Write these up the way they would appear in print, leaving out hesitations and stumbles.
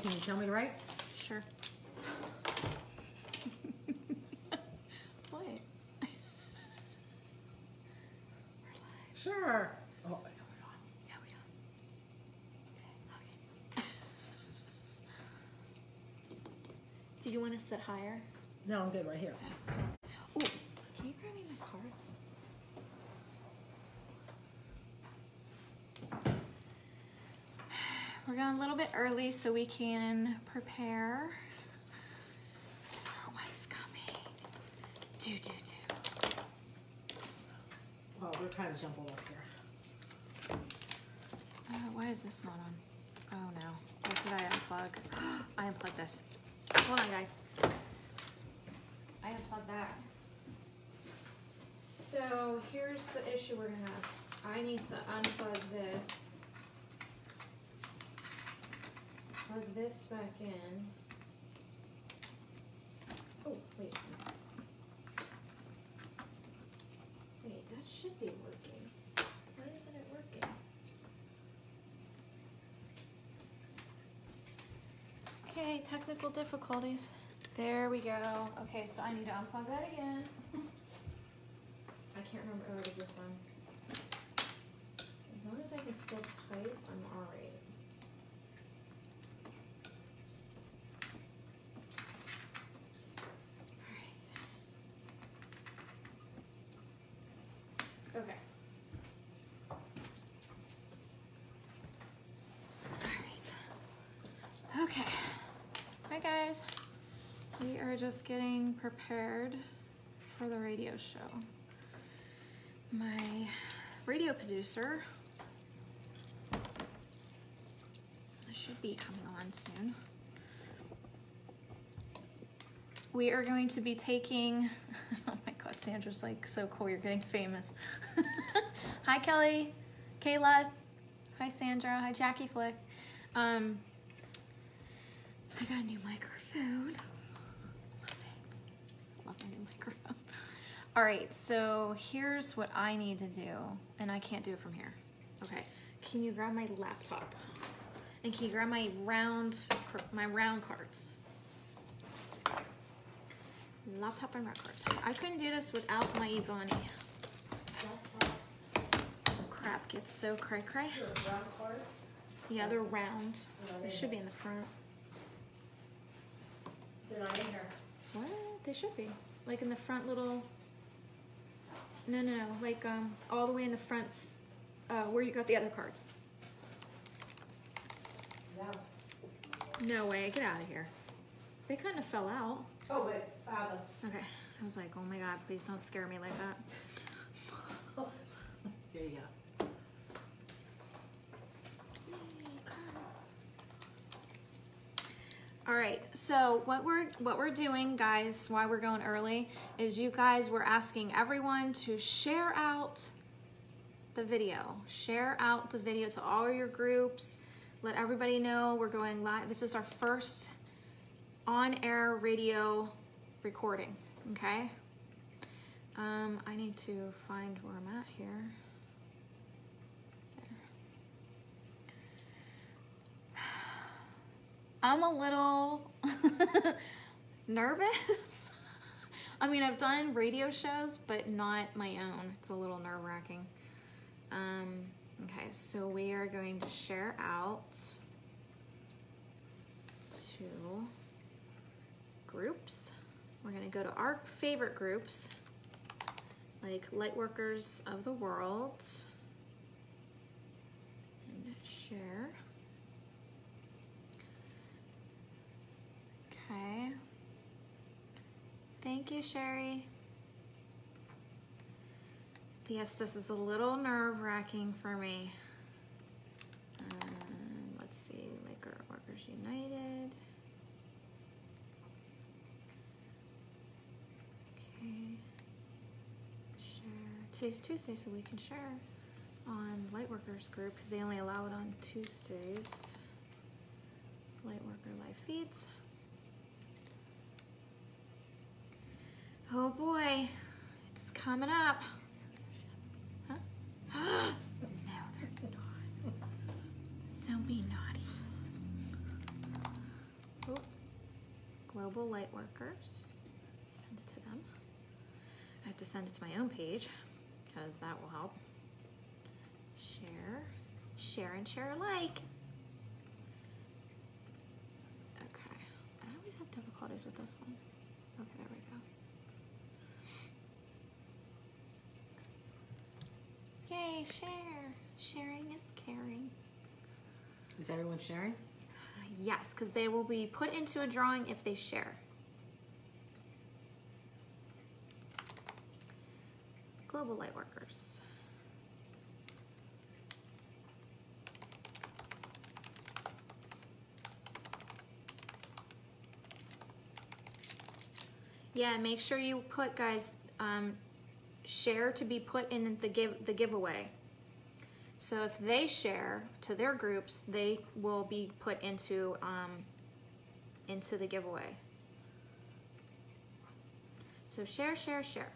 Can you tell me to write? Sure. What? Sure. Oh, no, we're on. Yeah, we are. Okay. Do you want to sit higher? No, I'm good right here. Oh, can you grab me my cards? We're going a little bit early so we can prepare for what's coming. Do. Well, we're kind of jumbled up here. Why is this not on? Oh no. What did I unplug? I unplugged this. Hold on, guys. I unplugged that. So here's the issue we're gonna have. I need to unplug this. Plug this back in. Oh, wait. Wait, that should be working. Why isn't it working? Okay, technical difficulties. There we go. Okay, so I need to unplug that again. I can't remember. Oh, is this one? As long as I can still type, I'm alright. Okay. All right. Okay. Hi guys. We are just getting prepared for the radio show. My radio producer should be coming on soon. We are going to be taking, oh my God, Sandra's like, so cool, you're getting famous. Hi, Kelly, Kayla, hi, Sandra, hi, Jackie Flick. I got a new microphone. Love it. Love my new microphone. All right, so here's what I need to do, and I can't do it from here. Okay, can you grab my laptop? And can you grab my round cards? Laptop and round cards. I couldn't do this without my Ivani. Oh, crap, gets so cray-cray. Round cards? Yeah, they're round. They should be in the front. They're not in here. What? They should be. Like in the front little... No. Like all the way in the fronts where you got the other cards. No. No way. Get out of here. They kind of fell out. Oh, wait. Found them. Okay. I was like, oh my God, please don't scare me like that. There you go. All right, so what we're doing, guys, why we're going early, is you guys were asking everyone to share out the video. Share out the video to all your groups. Let everybody know we're going live. This is our first on-air radio recording, okay? I need to find where I'm at here. I'm a little nervous. I mean, I've done radio shows, but not my own. It's a little nerve-wracking. Okay, so we are going to share out to groups. We're gonna go to our favorite groups, like Lightworkers of the World, and share. Okay. Thank you, Sherry. Yes, this is a little nerve-wracking for me. Let's see, Lightworkers United. Okay. Share. Today's Tuesday, so we can share on Lightworkers group because they only allow it on Tuesdays. Lightworker live feeds. Oh boy, it's coming up. Huh? No, they're not. Don't be naughty. Global Lightworkers. Send it to them. I have to send it to my own page because that will help. Share, share, and share alike. Okay, I always have difficulties with this one. Okay, there we go. Yay, share. Sharing is caring. Is everyone sharing? Yes, because they will be put into a drawing if they share. Global Lightworkers. Yeah, make sure you put, guys, share to be put in the giveaway. So if they share to their groups, they will be put into the giveaway. So share, share, share.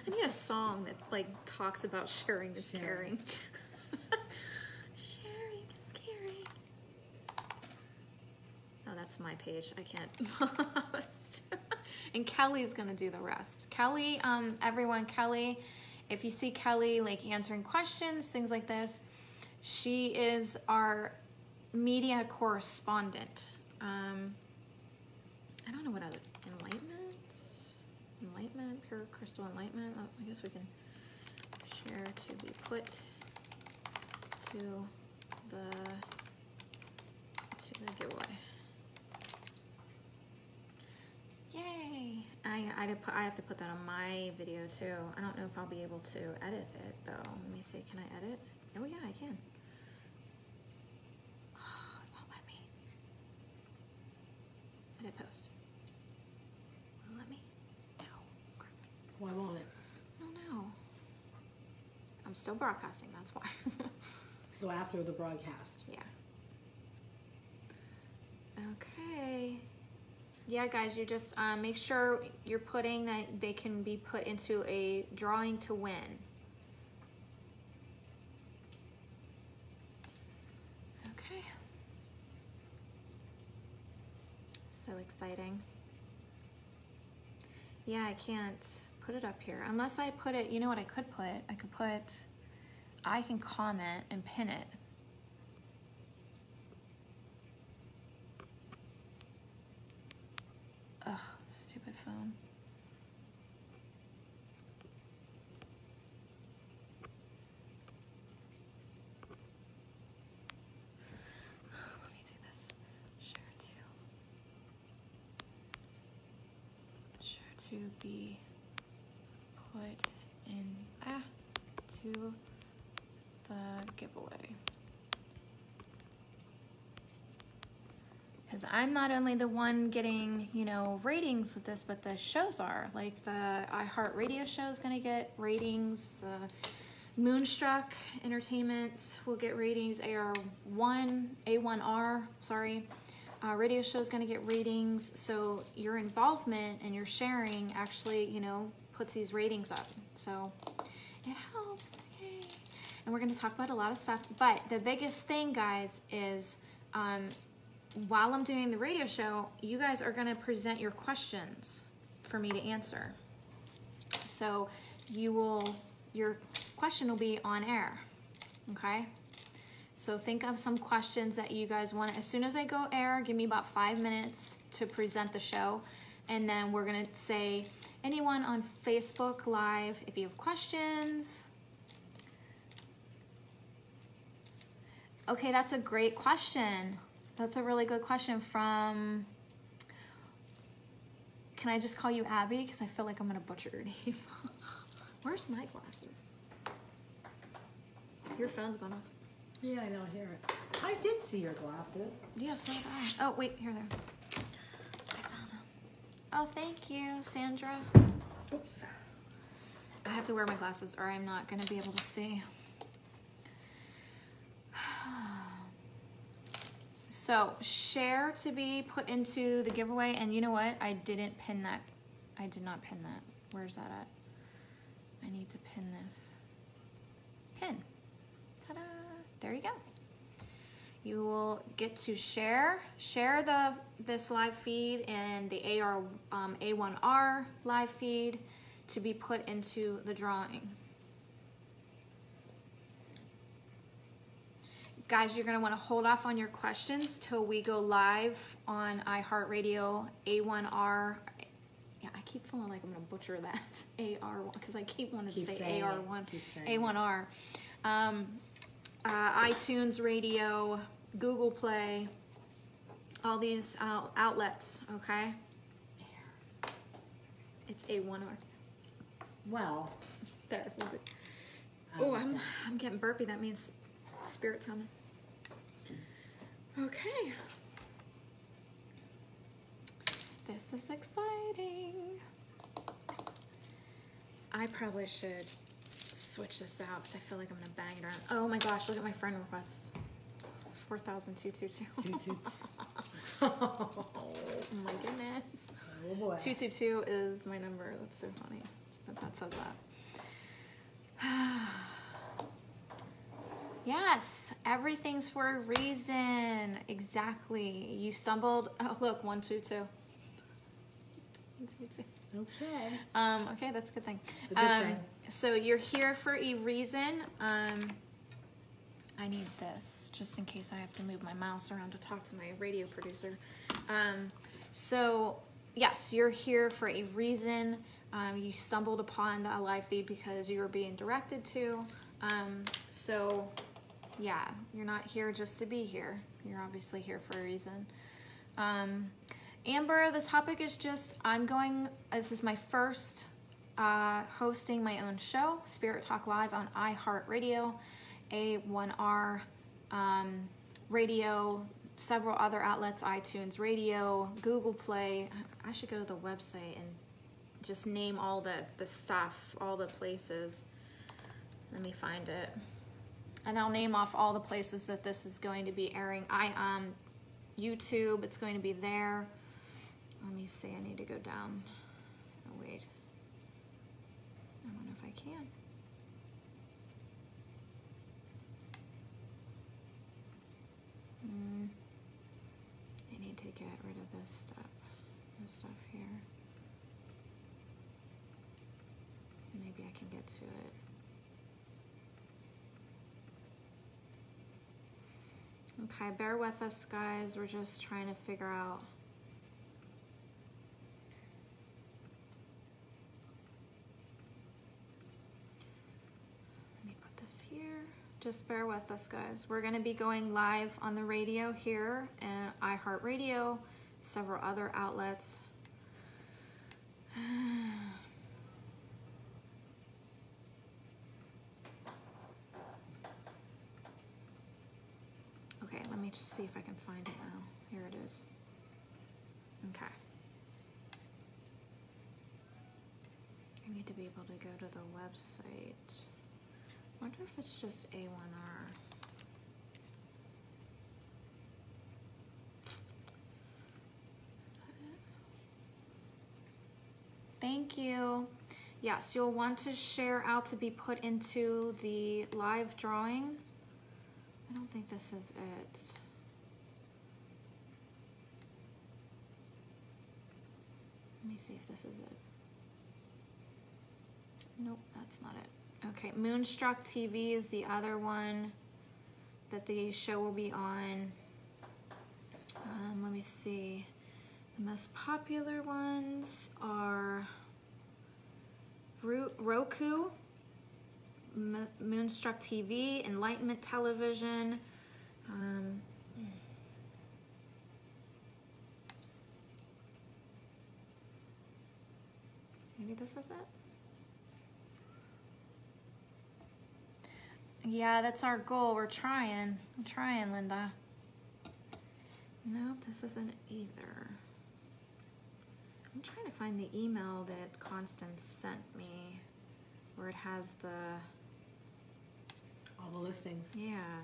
I need a song that like talks about sharing is caring. Sharing is caring. Oh, that's my page. I can't. And Kelly's gonna do the rest. Kelly, everyone, Kelly, if you see Kelly like answering questions, things like this, she is our media correspondent. I don't know what other enlightenment, pure crystal enlightenment. Oh, I guess we can share to be put to the giveaway. Yay! I have to put that on my video too. I don't know if I'll be able to edit it though. Let me see. Can I edit? Oh yeah, I can. Oh, it won't let me. Edit post. Why won't it? I don't know. I'm still broadcasting, that's why. So after the broadcast. Yeah. Okay. Yeah, guys, you just make sure you're putting that they can be put into a drawing to win. Okay. So exciting. Yeah, I can't put it up here unless I put it, you know what I could put? I can comment and pin it. Ugh, stupid phone. Let me do this. Share to be put in to the giveaway. Because I'm not only the one getting, you know, ratings with this, but the shows are. Like the iHeart radio show is gonna get ratings, the Moonstruck Entertainment will get ratings, A1R, sorry. Radio show is gonna get ratings, so your involvement and your sharing actually, you know, puts these ratings up. So it helps, yay. And we're gonna talk about a lot of stuff, but the biggest thing, guys, is while I'm doing the radio show, you guys are gonna present your questions for me to answer. So your question will be on air, okay? So think of some questions that you guys want. As soon as I go air, give me about 5 minutes to present the show. And then we're gonna say, anyone on Facebook Live, if you have questions. Okay, that's a great question. That's a really good question from, can I just call you Abby? Because I feel like I'm gonna butcher your name. Where's my glasses? Your phone's going off. Yeah, I don't hear it. I did see your glasses. Yeah, so did I. Oh, wait, here they are. I found them. Oh, thank you, Sandra. Oops. I have to wear my glasses or I'm not going to be able to see. So share to be put into the giveaway. And you know what? I didn't pin that. I did not pin that. Where's that at? I need to pin this. Pin. Ta-da! There you go. You will get to share this live feed and the A1R live feed to be put into the drawing. Guys, you're going to want to hold off on your questions till we go live on iHeartRadio A1R. Yeah, I keep feeling like I'm going to butcher that. AR1, because I keep wanting to say AR1, A1R. iTunes Radio, Google Play, all these outlets, okay? It's A1R. Wow. There. Oh, I'm getting burpy. That means spirit's coming. Okay. This is exciting. I probably should switch this out because I feel like I'm gonna bang it around. Oh my gosh, look at my friend requests. 4,222. Oh my goodness. Oh boy. 222 is my number. That's so funny that says that. Yes, everything's for a reason. Exactly. You stumbled. Oh, look, 122. 122. Okay. Okay, that's a good thing. It's a good thing. So you're here for a reason. I need this just in case I have to move my mouse around to talk to my radio producer. So yes, you're here for a reason. You stumbled upon the live feed because you were being directed to. So yeah, you're not here just to be here. You're obviously here for a reason. Amber, the topic is just, this is my first hosting my own show, Spirit Talk Live on iHeartRadio, A1R Radio, several other outlets, iTunes Radio, Google Play. I should go to the website and just name all the stuff, all the places. Let me find it. And I'll name off all the places that this is going to be airing. YouTube, it's going to be there. Let me see, I need to go down. Oh, wait. I don't know if I can. I need to get rid of this stuff here. Maybe I can get to it. Okay, bear with us, guys. We're just trying to figure out. Let me put this here. Just bear with us, guys. We're going to be going live on the radio here and iHeartRadio, several other outlets. Okay, let me just see if I can find it now. Here it is. Okay. I need to be able to go to the website. I wonder if it's just A1R. Thank you. Yes, you'll want to share out to be put into the live drawing. I don't think this is it. Let me see if this is it. Nope, that's not it. Okay, Moonstruck TV is the other one that the show will be on. Let me see. The most popular ones are Roku, Moonstruck TV, Enlightenment Television. Maybe this is it? Yeah, that's our goal. We're trying. I'm trying, Linda. Nope, this isn't either. I'm trying to find the email that Constance sent me where it has the... all the listings. Yeah.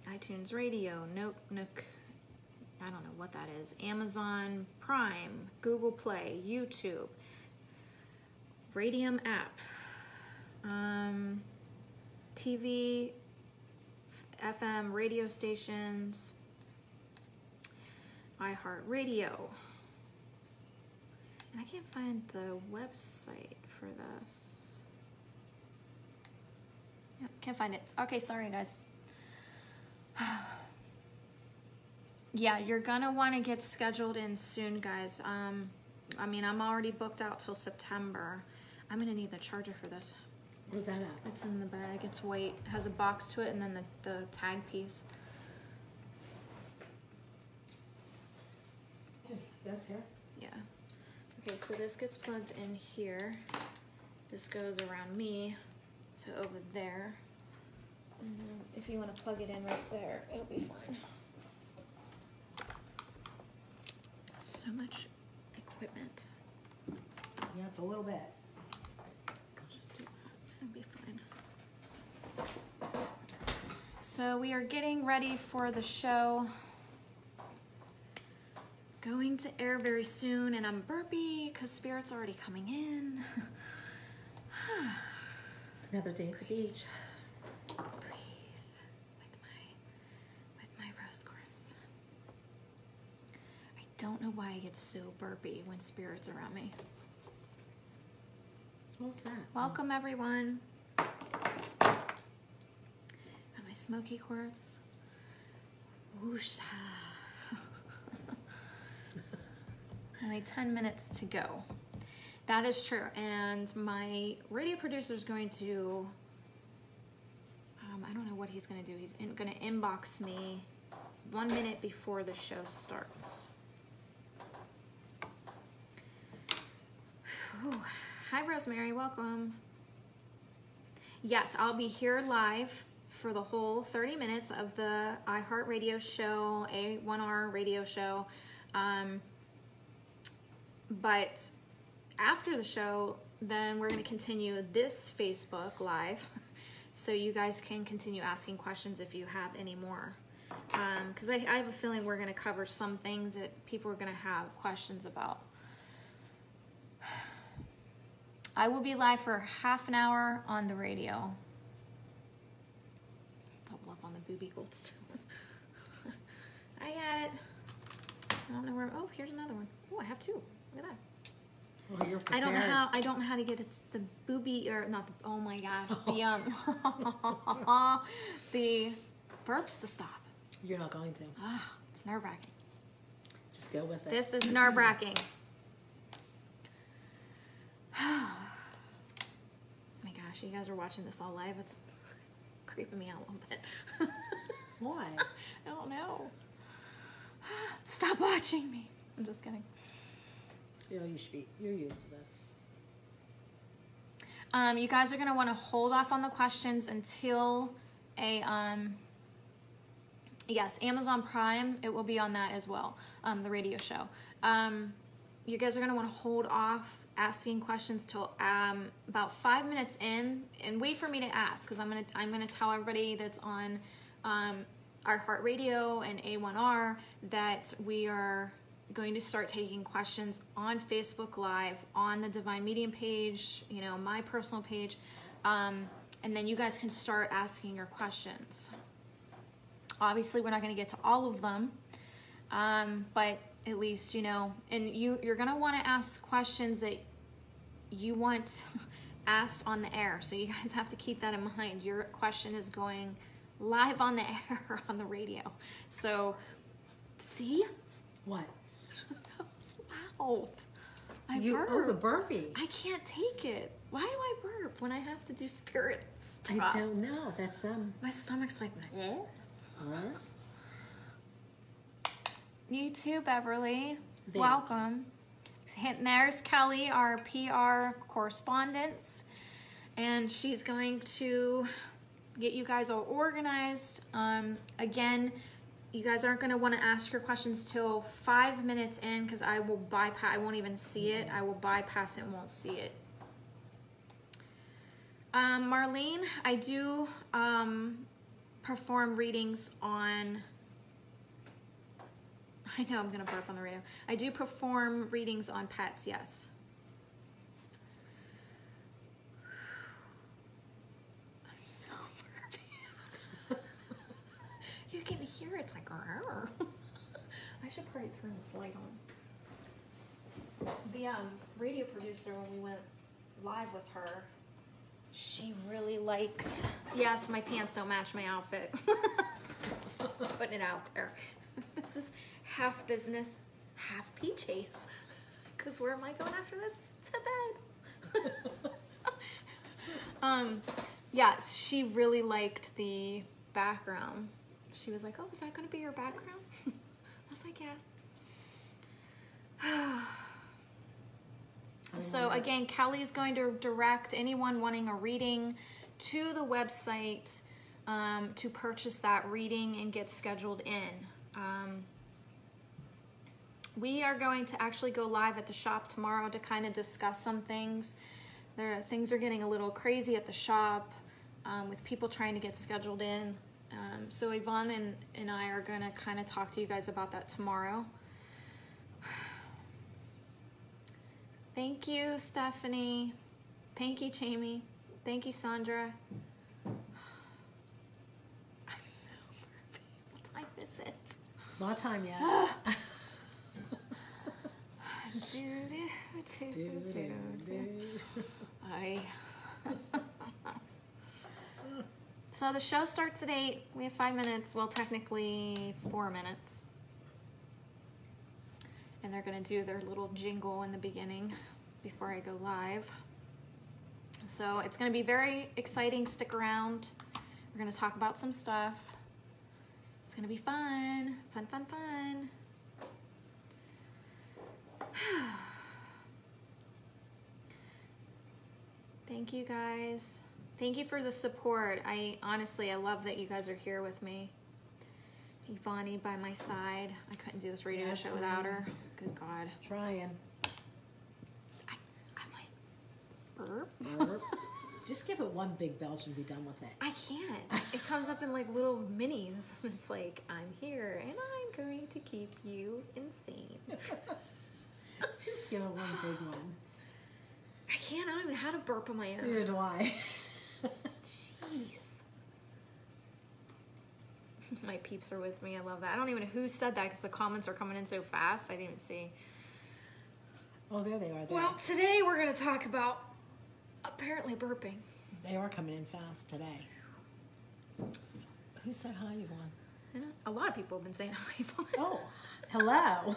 iTunes Radio, Nook, I don't know what that is, Amazon Prime, Google Play, YouTube, Radium app, TV, FM radio stations, iHeart Radio. And I can't find the website for this. Yep, can't find it. Okay, sorry guys. Yeah, you're gonna want to get scheduled in soon, guys. I mean, I'm already booked out till September. I'm gonna need the charger for this. Where's that at? It's in the bag. It's white. It has a box to it and then the tag piece. Okay, that's here. Yeah. Okay, so this gets plugged in here. This goes around me to over there. And then if you want to plug it in right there, it'll be fine. So much equipment. Yeah, it's a little bit. I'll just do that. It'll be fine. So we are getting ready for the show. Going to air very soon, and I'm burpy because Spirit's already coming in. Another day at the beach. Breathe with my rose quartz. I don't know why I get so burpy when Spirit's around me. What's that? Welcome everyone. Got my smoky quartz. Whoosha. Only 10 minutes to go. That is true. And my radio producer is going to, I don't know what he's going to do. He's going to inbox me 1 minute before the show starts. Whew. Hi, Rosemary. Welcome. Yes, I'll be here live for the whole 30 minutes of the iHeart radio show, A1R radio show. But after the show, then we're going to continue this Facebook Live, so you guys can continue asking questions if you have any more. Because I have a feeling we're going to cover some things that people are going to have questions about. I will be live for half an hour on the radio. Double up on the booby golds. I got it. I don't know where. Oh, here's another one. Oh, I have two. Look at that. Well, you're I prepared. don't know how to get it, the booby, or not the, oh my gosh, the the burps to stop. You're not going to. Ah, it's nerve-wracking. Just go with it. This is nerve-wracking. Oh my gosh, you guys are watching this all live. It's creeping me out a little bit. Why? I don't know. Stop watching me. I'm just kidding. You know, you're used to this. You guys are going to want to hold off on the questions until yes, Amazon Prime, it will be on that as well, the radio show. You guys are going to want to hold off asking questions till about 5 minutes in, and wait for me to ask, because I'm going to tell everybody that's on our Heart Radio and A1R that we are going to start taking questions on Facebook Live, on the Divine Medium page, you know, my personal page, and then you guys can start asking your questions. Obviously, we're not going to get to all of them, but at least, you know, and you're going to want to ask questions that you want asked on the air, so you guys have to keep that in mind. Your question is going live on the air on the radio. So, see? What? That was loud. I burped. Oh, the burpee. I can't take it. Why do I burp when I have to do spirit stuff? I don't know. That's My stomach's like, What? You too, Beverly. There. Welcome. And there's Kelly, our PR correspondent, and she's going to get you guys all organized. Again, you guys aren't going to want to ask your questions till 5 minutes in, because I will bypass. I won't even see it. I will bypass it and won't see it. Marlene, I do perform readings on, I know I'm gonna burp on the radio. I do perform readings on pets, yes. I'm so burpy. You can hear it's like, "Arr." I should probably turn this light on. The radio producer, when we went live with her, she really liked, yes, my pants don't match my outfit. Just putting it out there. This is half business, half pee chase. Because where am I going after this? To bed. Yes, she really liked the background. She was like, oh, is that going to be your background? I was like, yes. So again, Kelly is going to direct anyone wanting a reading to the website to purchase that reading and get scheduled in. We are going to actually go live at the shop tomorrow to kind of discuss some things. Things are getting a little crazy at the shop with people trying to get scheduled in. So Yvonne and I are going to kind of talk to you guys about that tomorrow. Thank you, Stephanie. Thank you, Jamie. Thank you, Sandra. I'm so burpy. What time is it? It's not time yet. So the show starts at 8. We have 5 minutes. Well, technically 4 minutes. And they're going to do their little jingle in the beginning before I go live. So it's going to be very exciting. Stick around. We're going to talk about some stuff. It's going to be fun. Fun, fun, fun. Thank you guys. Thank you for the support. Honestly, I love that you guys are here with me. Ivani by my side. I couldn't do this radio show without her. Good God. Trying. I'm like, burp. Burp. Just give it one big belch and be done with it. I can't. It comes up in like little minis. It's like, I'm here and I'm going to keep you insane. Just give it one big one. I can't. I don't even know how to burp on my own. Neither do I. Jeez. My peeps are with me. I love that. I don't even know who said that because the comments are coming in so fast. I didn't even see. Oh, there they are. There. Well, today we're going to talk about apparently burping. They are coming in fast today. Who said hi, Yvonne? I know. A lot of people have been saying hi, Yvonne. Oh, hello.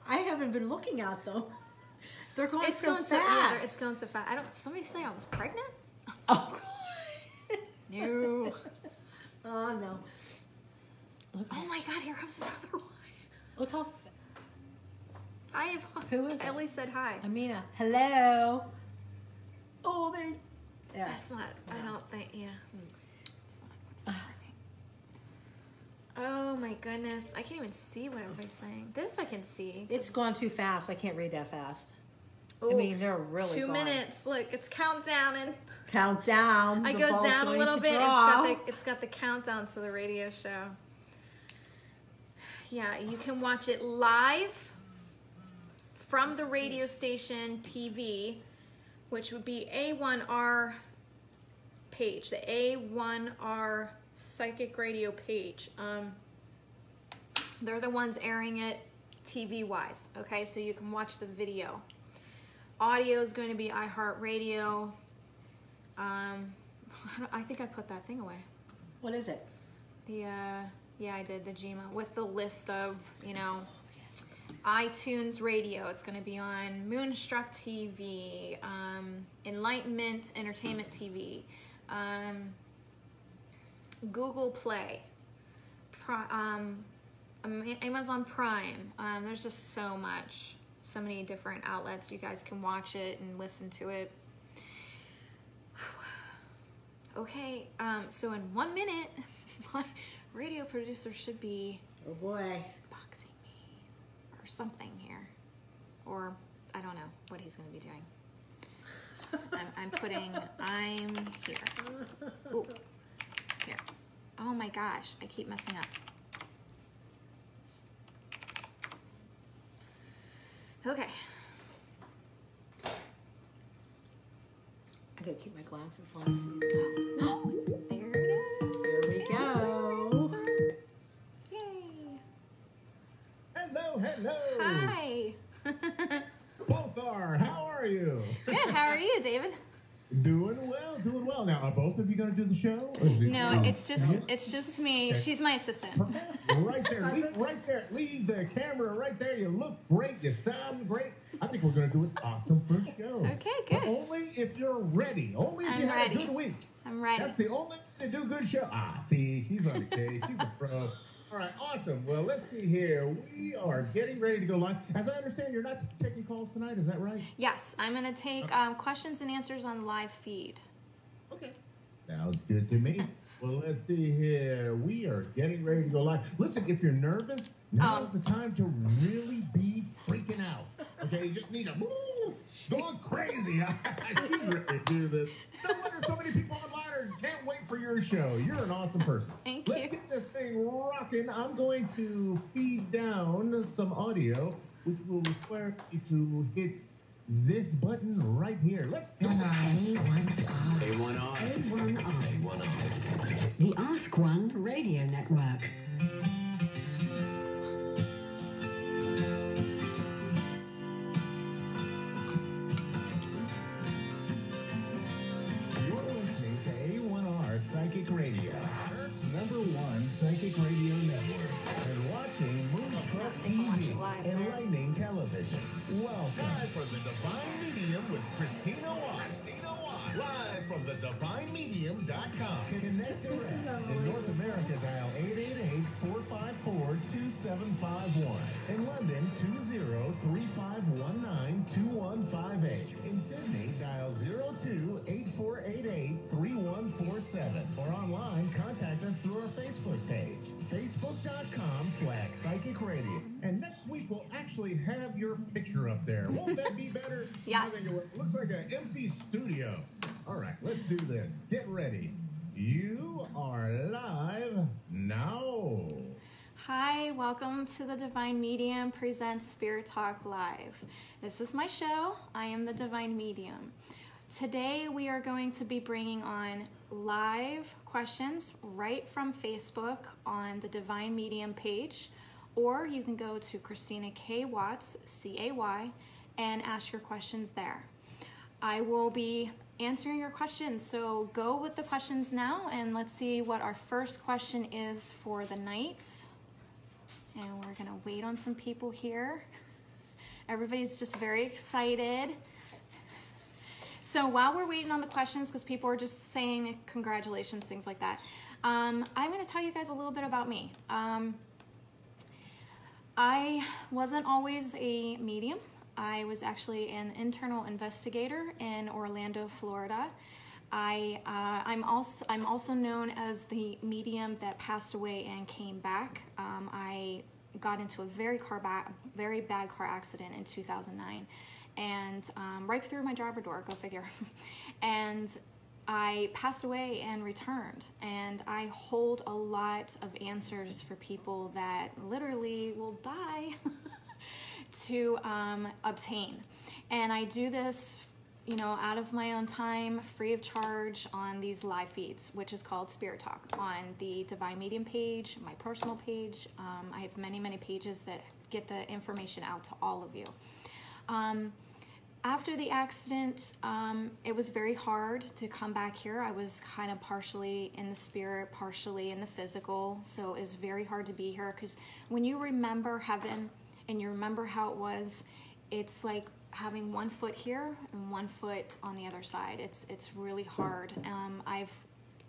I haven't been looking at them. They're going so fast. Yeah, it's going so fast. Somebody say I was pregnant? Oh, no. Oh, no. Look, oh my God, here comes another one. Look how... Hi, who is it? Ellie said hi. Amina. Hello. Oh, there. That's not, no. I don't think, yeah. It's not working. Oh my goodness. I can't even see what everybody's saying. This I can see. It's gone too fast. I can't read that fast. Ooh, I mean, they're really 2 minutes. Look, it's countdown and... Countdown. I go down a little bit. It's got the countdown to the radio show. Yeah, you can watch it live from the radio station TV, which would be A1R page, the A1R Psychic Radio page. They're the ones airing it TV-wise, okay? So you can watch the video. Audio is going to be iHeart Radio. I think I put that thing away. What is it? Yeah, I did, the Gmail, with the list of, iTunes Radio. It's going to be on Moonstruck TV, Enlightenment Entertainment TV, Google Play, Amazon Prime. There's just so many different outlets. You guys can watch it and listen to it. Okay, so in 1 minute, my radio producer should be oh boy, boxing me or something here, or I don't know what he's going to be doing. I'm here. Ooh, here. Oh my gosh, I keep messing up. Okay. I gotta keep my glasses on to see this. Oh, there it is. Here we go. Yay. Hello, hello. Hi. Both are. How are you? Good. How are you, David? Doing well, doing well. Now, are both of you going to do the show? Or is it No, it's just me. Okay. She's my assistant. Right there, right there. Leave the camera right there. You look great. You sound great. I think we're going to do an awesome first show. Okay, good. But only if you're ready. Only if you had a good week. I'm ready. That's the only way to do good show. See, she's on the case. She's a pro. All right, awesome. Well, let's see here. We are getting ready to go live. As I understand, you're not taking calls tonight. Is that right? Yes, I'm going to take questions and answers on live feed. Okay. Sounds good to me. Well, let's see here. We are getting ready to go live. Listen, if you're nervous, now's the time to really be freaking out. Okay, you just need to going crazy. She's ready to do this. No wonder so many people online can't wait for your show. You're an awesome person. Thank you. Let's get this thing rocking. I'm going to feed down some audio, which will require you to hit this button right here. Let's go. A1 on. The Ask One Radio Network. You're listening to A1R Psychic Radio, Earth's #1 psychic radio network, and watching Moonstruck TV, Enlightening Television. Welcome. Live from the Divine Medium with Christina Watts. Live from the DivineMedium.com. Connect direct. In North America, dial 888-454-2751. In London, 20-3519-2158. In Sydney, dial 02-8488-3147. Or online, contact us through our Facebook page. Facebook.com/Psychic Radio. And next week, we'll actually have your picture up there. Won't that be better? Yes. I think it looks like an empty studio. All right, let's do this. Get ready. You are live now. Hi, welcome to the Divine Medium presents Spirit Talk Live. This is my show. I am the Divine Medium. Today we are going to be bringing on live questions right from Facebook on the Divine Medium page, or you can go to Christina K. Watts, C-A-Y, and ask your questions there. I will be answering your questions, so go with the questions now, and let's see what our first question is for the night. And we're gonna wait on some people here. Everybody's just very excited. So while we're waiting on the questions, because people are just saying congratulations, things like that, I'm gonna tell you guys a little bit about me. I wasn't always a medium. I was actually an internal investigator in Orlando, Florida. I'm also known as the medium that passed away and came back. I got into a very bad car accident in 2009, and right through my driver door, go figure. And I passed away and returned, and I hold a lot of answers for people that literally will die to obtain. And I do this, out of my own time, free of charge, on these live feeds, which is called Spirit Talk, on the Divine Medium page, my personal page. I have many pages that get the information out to all of you. After the accident, it was very hard to come back here. I was kind of partially in the spirit, partially in the physical, so it was very hard to be here, because when you remember heaven and you remember how it was, it's like having one foot here and one foot on the other side. It's really hard.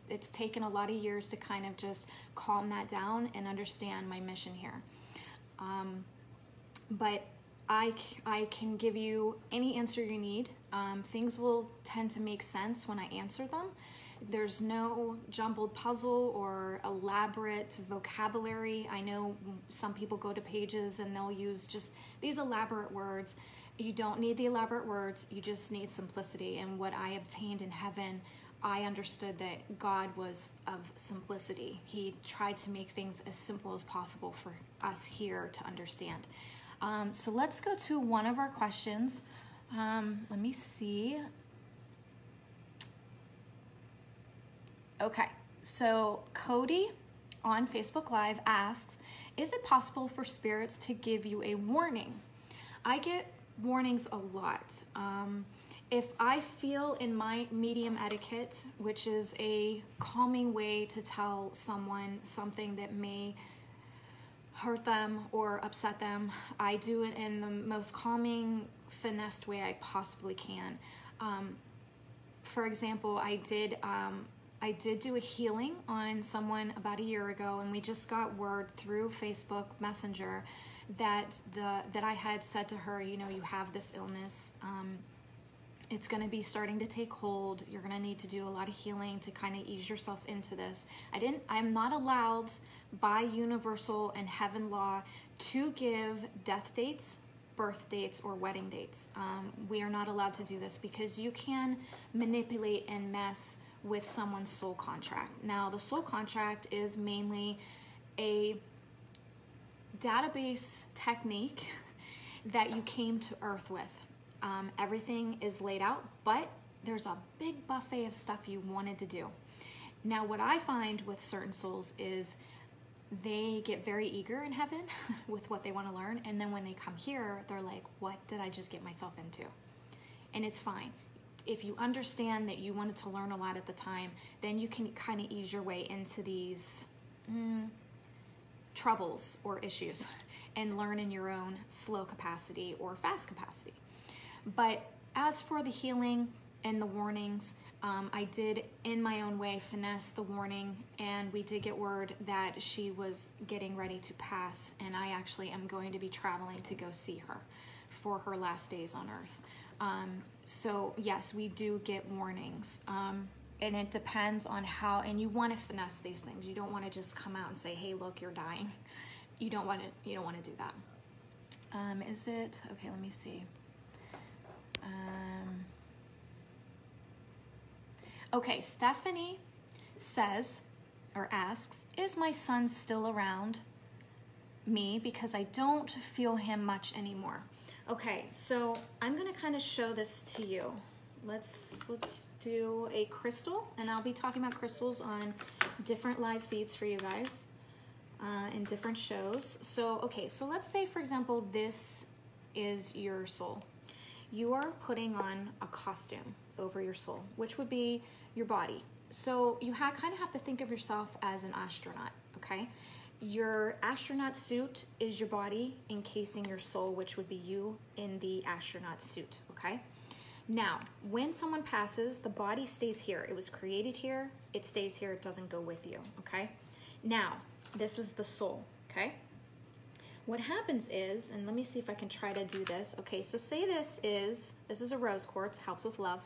It's taken a lot of years to kind of just calm that down and understand my mission here. But I can give you any answer you need. Things will tend to make sense when I answer them. There's no jumbled puzzle or elaborate vocabulary. I know some people go to pages and they'll use just these elaborate words. You don't need the elaborate words, you just need simplicity. And what I obtained in heaven I understood that God was of simplicity. He tried to make things as simple as possible for us here to understand. So let's go to one of our questions. Let me see. Okay, so Cody on Facebook Live asks, is it possible for spirits to give you a warning? I get warnings a lot. If I feel in my medium etiquette, which is a calming way to tell someone something that may hurt them or upset them, I do it in the most calming, finessed way I possibly can. For example, I did do a healing on someone about a year ago, and we just got word through Facebook Messenger that I had said to her, you know, you have this illness. It's going to be starting to take hold. You're going to need to do a lot of healing to kind of ease yourself into this. I'm not allowed by universal and heaven law to give death dates, birth dates, or wedding dates. We are not allowed to do this because you can manipulate and mess with someone's soul contract. Now, the soul contract is mainly a database technique that you came to Earth with. Everything is laid out, but there's a big buffet of stuff you wanted to do. Now, what I find with certain souls is they get very eager in heaven with what they want to learn, and then when they come here, they're like, what did I just get myself into? And it's fine. If you understand that you wanted to learn a lot at the time, then you can kind of ease your way into these troubles or issues and learn in your own slow capacity or fast capacity. But as for the healing and the warnings, I did in my own way finesse the warning, and we did get word that she was getting ready to pass, and I actually am going to be traveling to go see her for her last days on Earth. So yes, we do get warnings, and it depends on how, and you want to finesse these things. You don't want to just come out and say, hey, look, you're dying. You don't want to do that. Is it, okay, let me see. Okay, Stephanie says, or asks, is my son still around me because I don't feel him much anymore? Okay, so I'm gonna kind of show this to you. Let's do a crystal, and I'll be talking about crystals on different live feeds for you guys in different shows. So, okay, so let's say, for example, this is your soul. You are putting on a costume over your soul, which would be your body. So you kind of have to think of yourself as an astronaut, okay? Your astronaut suit is your body encasing your soul, which would be you in the astronaut suit, okay? Now, when someone passes, the body stays here. It was created here. It stays here. It doesn't go with you, okay? Now, this is the soul, okay? What happens is, and let me see if I can try to do this. Okay, so say this is a rose quartz, helps with love.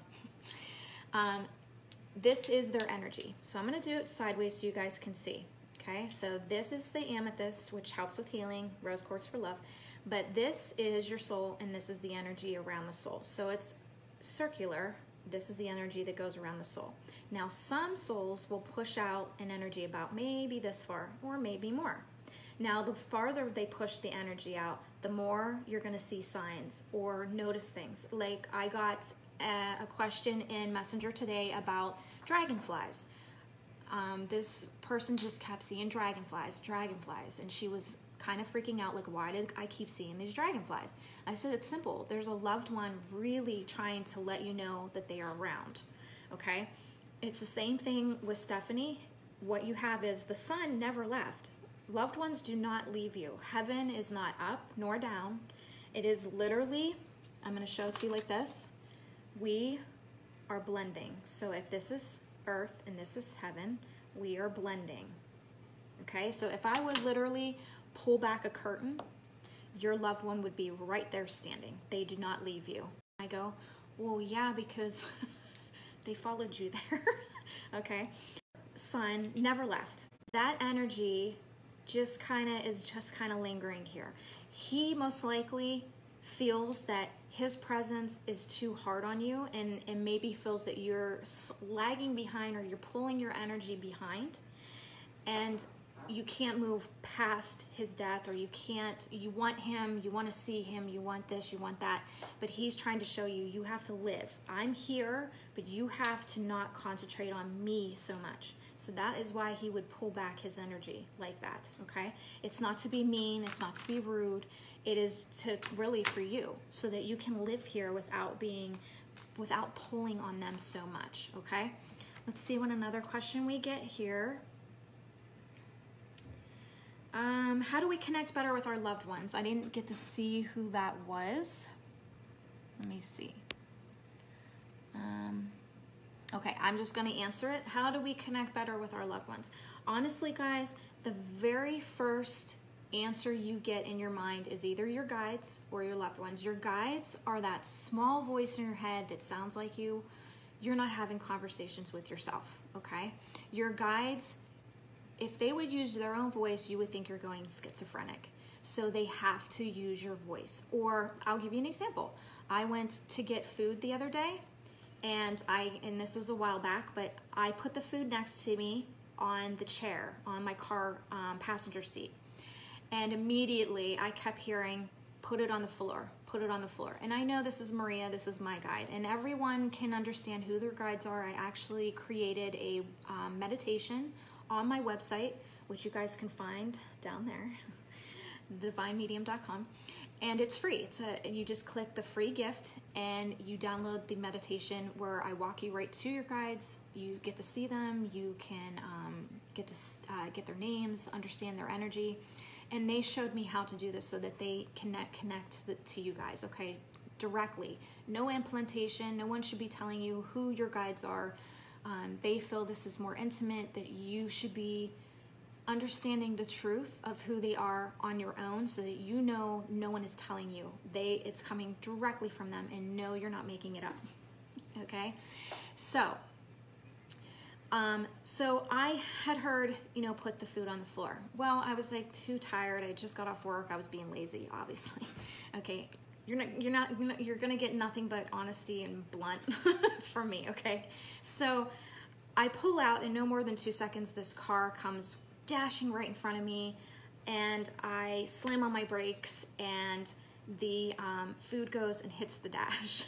This is their energy. So I'm gonna do it sideways so you guys can see. Okay, so this is the amethyst, which helps with healing, rose quartz for love. But this is your soul, and this is the energy around the soul. So it's circular. This is the energy that goes around the soul. Now, some souls will push out an energy about maybe this far, or maybe more. Now, the farther they push the energy out, the more you're gonna see signs or notice things. Like, I got a question in Messenger today about dragonflies. This person just kept seeing dragonflies, and she was kind of freaking out, like, why did I keep seeing these dragonflies? I said, it's simple. There's a loved one really trying to let you know that they are around, okay? It's the same thing with Stephanie. What you have is the sun never left. Loved ones do not leave you. Heaven is not up nor down. It is literally, I'm going to show it to you like this. We are blending. So if this is earth and this is heaven, we are blending. Okay, so if I would literally pull back a curtain, your loved one would be right there standing. They do not leave you. I go, well, yeah, because they followed you there. Okay, sun never left. That energy just kind of lingering here. He most likely feels that his presence is too hard on you, and maybe feels that you're lagging behind, or you're pulling your energy behind, and you can't move past his death, or you want him, you want to see him, you want this, you want that, but he's trying to show you, you have to live. I'm here, but you have to not concentrate on me so much. So that is why he would pull back his energy like that, okay? It's not to be mean, it's not to be rude, it is to really for you, so that you can live here without pulling on them so much, okay? Let's see what another question we get here. How do we connect better with our loved ones? I didn't get to see who that was. Let me see. Okay, I'm just going to answer it. How do we connect better with our loved ones? Honestly, guys, the very first answer you get in your mind is either your guides or your loved ones. Your guides are that small voice in your head that sounds like you. You're not having conversations with yourself, okay? Your guides, if they would use their own voice, you would think you're going schizophrenic. So they have to use your voice. Or I'll give you an example. I went to get food the other day, and this was a while back, but I put the food next to me on the chair, on my car passenger seat. And immediately I kept hearing, put it on the floor, put it on the floor. And I know this is Maria, this is my guide, and everyone can understand who their guides are. I actually created a meditation on my website, which you guys can find down there, divinemedium.com, and it's free. You just click the free gift and you download the meditation where I walk you right to your guides. You get to see them, you can get their names, understand their energy, and they showed me how to do this so that they connect to you guys, okay, directly. No implantation, no one should be telling you who your guides are. They feel this is more intimate, that you should be understanding the truth of who they are on your own, so that you know no one is telling you. It's coming directly from them, and no, you're not making it up, okay? So I had heard, put the food on the floor. Well, I was like too tired. I just got off work. I was being lazy, obviously. Okay. You're gonna get nothing but honesty and blunt from me, okay? So I pull out, in no more than 2 seconds, this car comes dashing right in front of me, and I slam on my brakes, and the food goes and hits the dash.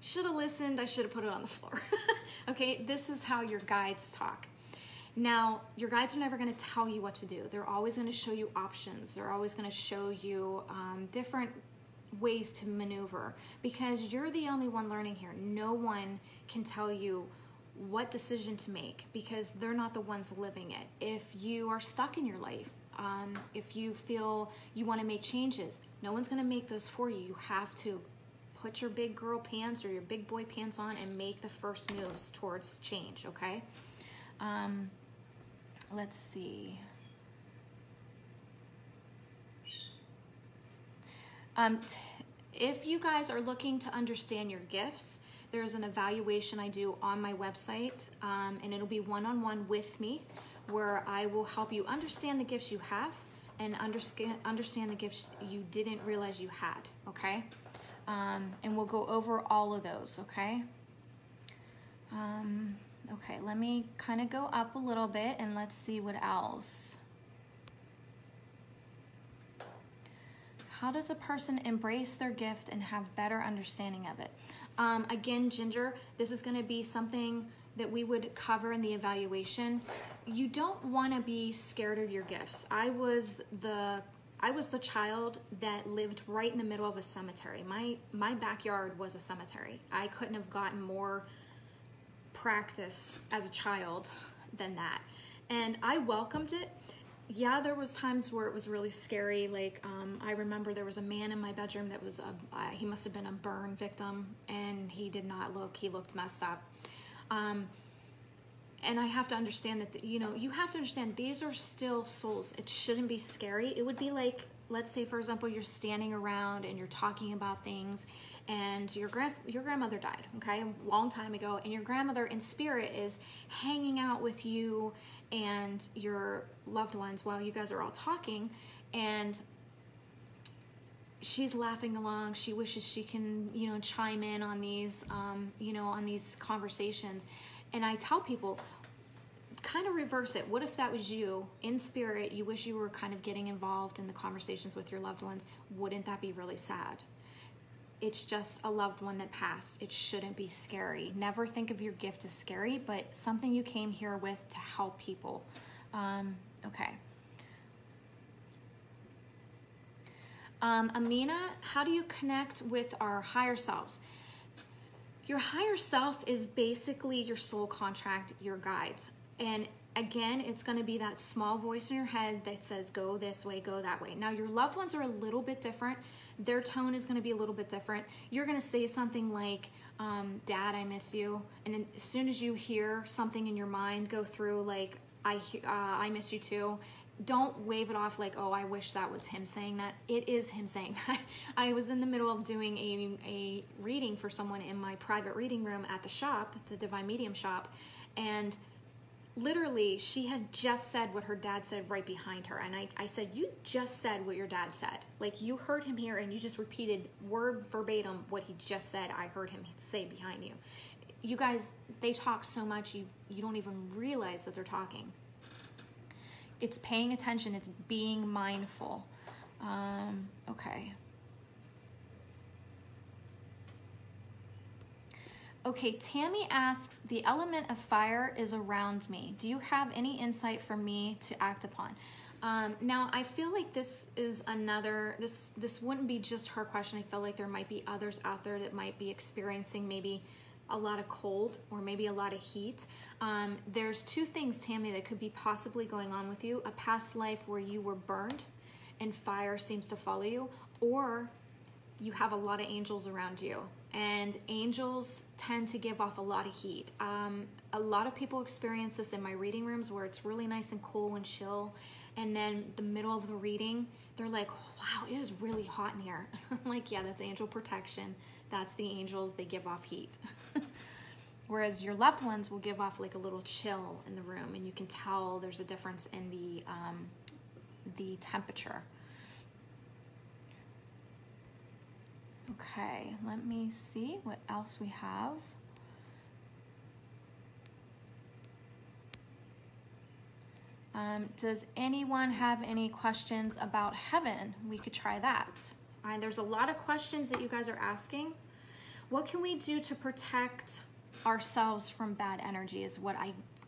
Should have listened, I should have put it on the floor. Okay, this is how your guides talk. Now, your guides are never going to tell you what to do. They're always going to show you options. They're always going to show you different ways to maneuver, because you're the only one learning here. No one can tell you what decision to make, because they're not the ones living it. If you are stuck in your life, if you feel you want to make changes, no one's going to make those for you. You have to put your big girl pants or your big boy pants on and make the first moves towards change, okay? Let's see. If you guys are looking to understand your gifts, there's an evaluation I do on my website, and it'll be one-on-one with me, where I will help you understand the gifts you have and understand the gifts you didn't realize you had, okay? And we'll go over all of those, okay? Okay, let me kind of go up a little bit and let's see what else. How does a person embrace their gift and have better understanding of it? Again, Ginger, this is going to be something that we would cover in the evaluation. You don't want to be scared of your gifts. I was the child that lived right in the middle of a cemetery. My backyard was a cemetery. I couldn't have gotten more practice as a child than that, and I welcomed it. Yeah, there was times where it was really scary. Like I remember there was a man in my bedroom that was he must have been a burn victim, and he did not look. He looked messed up. And I have to understand that you have to understand these are still souls. It shouldn't be scary. It would be like, let's say for example, you're standing around and you're talking about things, and your grandmother died, okay, a long time ago, and your grandmother in spirit is hanging out with you and your loved ones while you guys are all talking, and she's laughing along. She wishes she can, you know, chime in on these, you know, on these conversations. And I tell people, kind of reverse it. What if that was you in spirit? You wish you were kind of getting involved in the conversations with your loved ones. Wouldn't that be really sad? It's just a loved one that passed. It shouldn't be scary. Never think of your gift as scary, but something you came here with to help people. Okay. Amina, how do you connect with our higher selves? Your higher self is basically your soul contract, your guides. And again, it's going to be that small voice in your head that says, go this way, go that way. Now, your loved ones are a little bit different. Their tone is going to be a little bit different. You're going to say something like, Dad, I miss you. And then as soon as you hear something in your mind go through, like, I miss you too, don't wave it off like, oh, I wish that was him saying that. It is him saying that. I was in the middle of doing a reading for someone in my private reading room at the shop, the Divine Medium shop, and literally she had just said what her dad said right behind her. And I said, you just said what your dad said. Like, you heard him here and you just repeated word verbatim what he just said. I heard him say behind you. You guys, they talk so much you don't even realize that they're talking. It's paying attention. It's being mindful. Okay. Okay, Tammy asks, the element of fire is around me. Do you have any insight for me to act upon? Now, I feel like this is another, this wouldn't be just her question. I feel like there might be others out there that might be experiencing maybe a lot of cold or maybe a lot of heat. There's two things, Tammy, that could be possibly going on with you. A past life where you were burned and fire seems to follow you, or you have a lot of angels around you. And angels tend to give off a lot of heat. A lot of people experience this in my reading rooms where it's really nice and cool and chill. And then the middle of the reading, they're like, wow, it is really hot in here. I'm like, yeah, that's angel protection. That's the angels, they give off heat. Whereas your loved ones will give off like a little chill in the room, and you can tell there's a difference in the temperature. Okay, let me see what else we have. Does anyone have any questions about heaven? We could try that. There's a lot of questions that you guys are asking. What can we do to protect ourselves from bad energy is what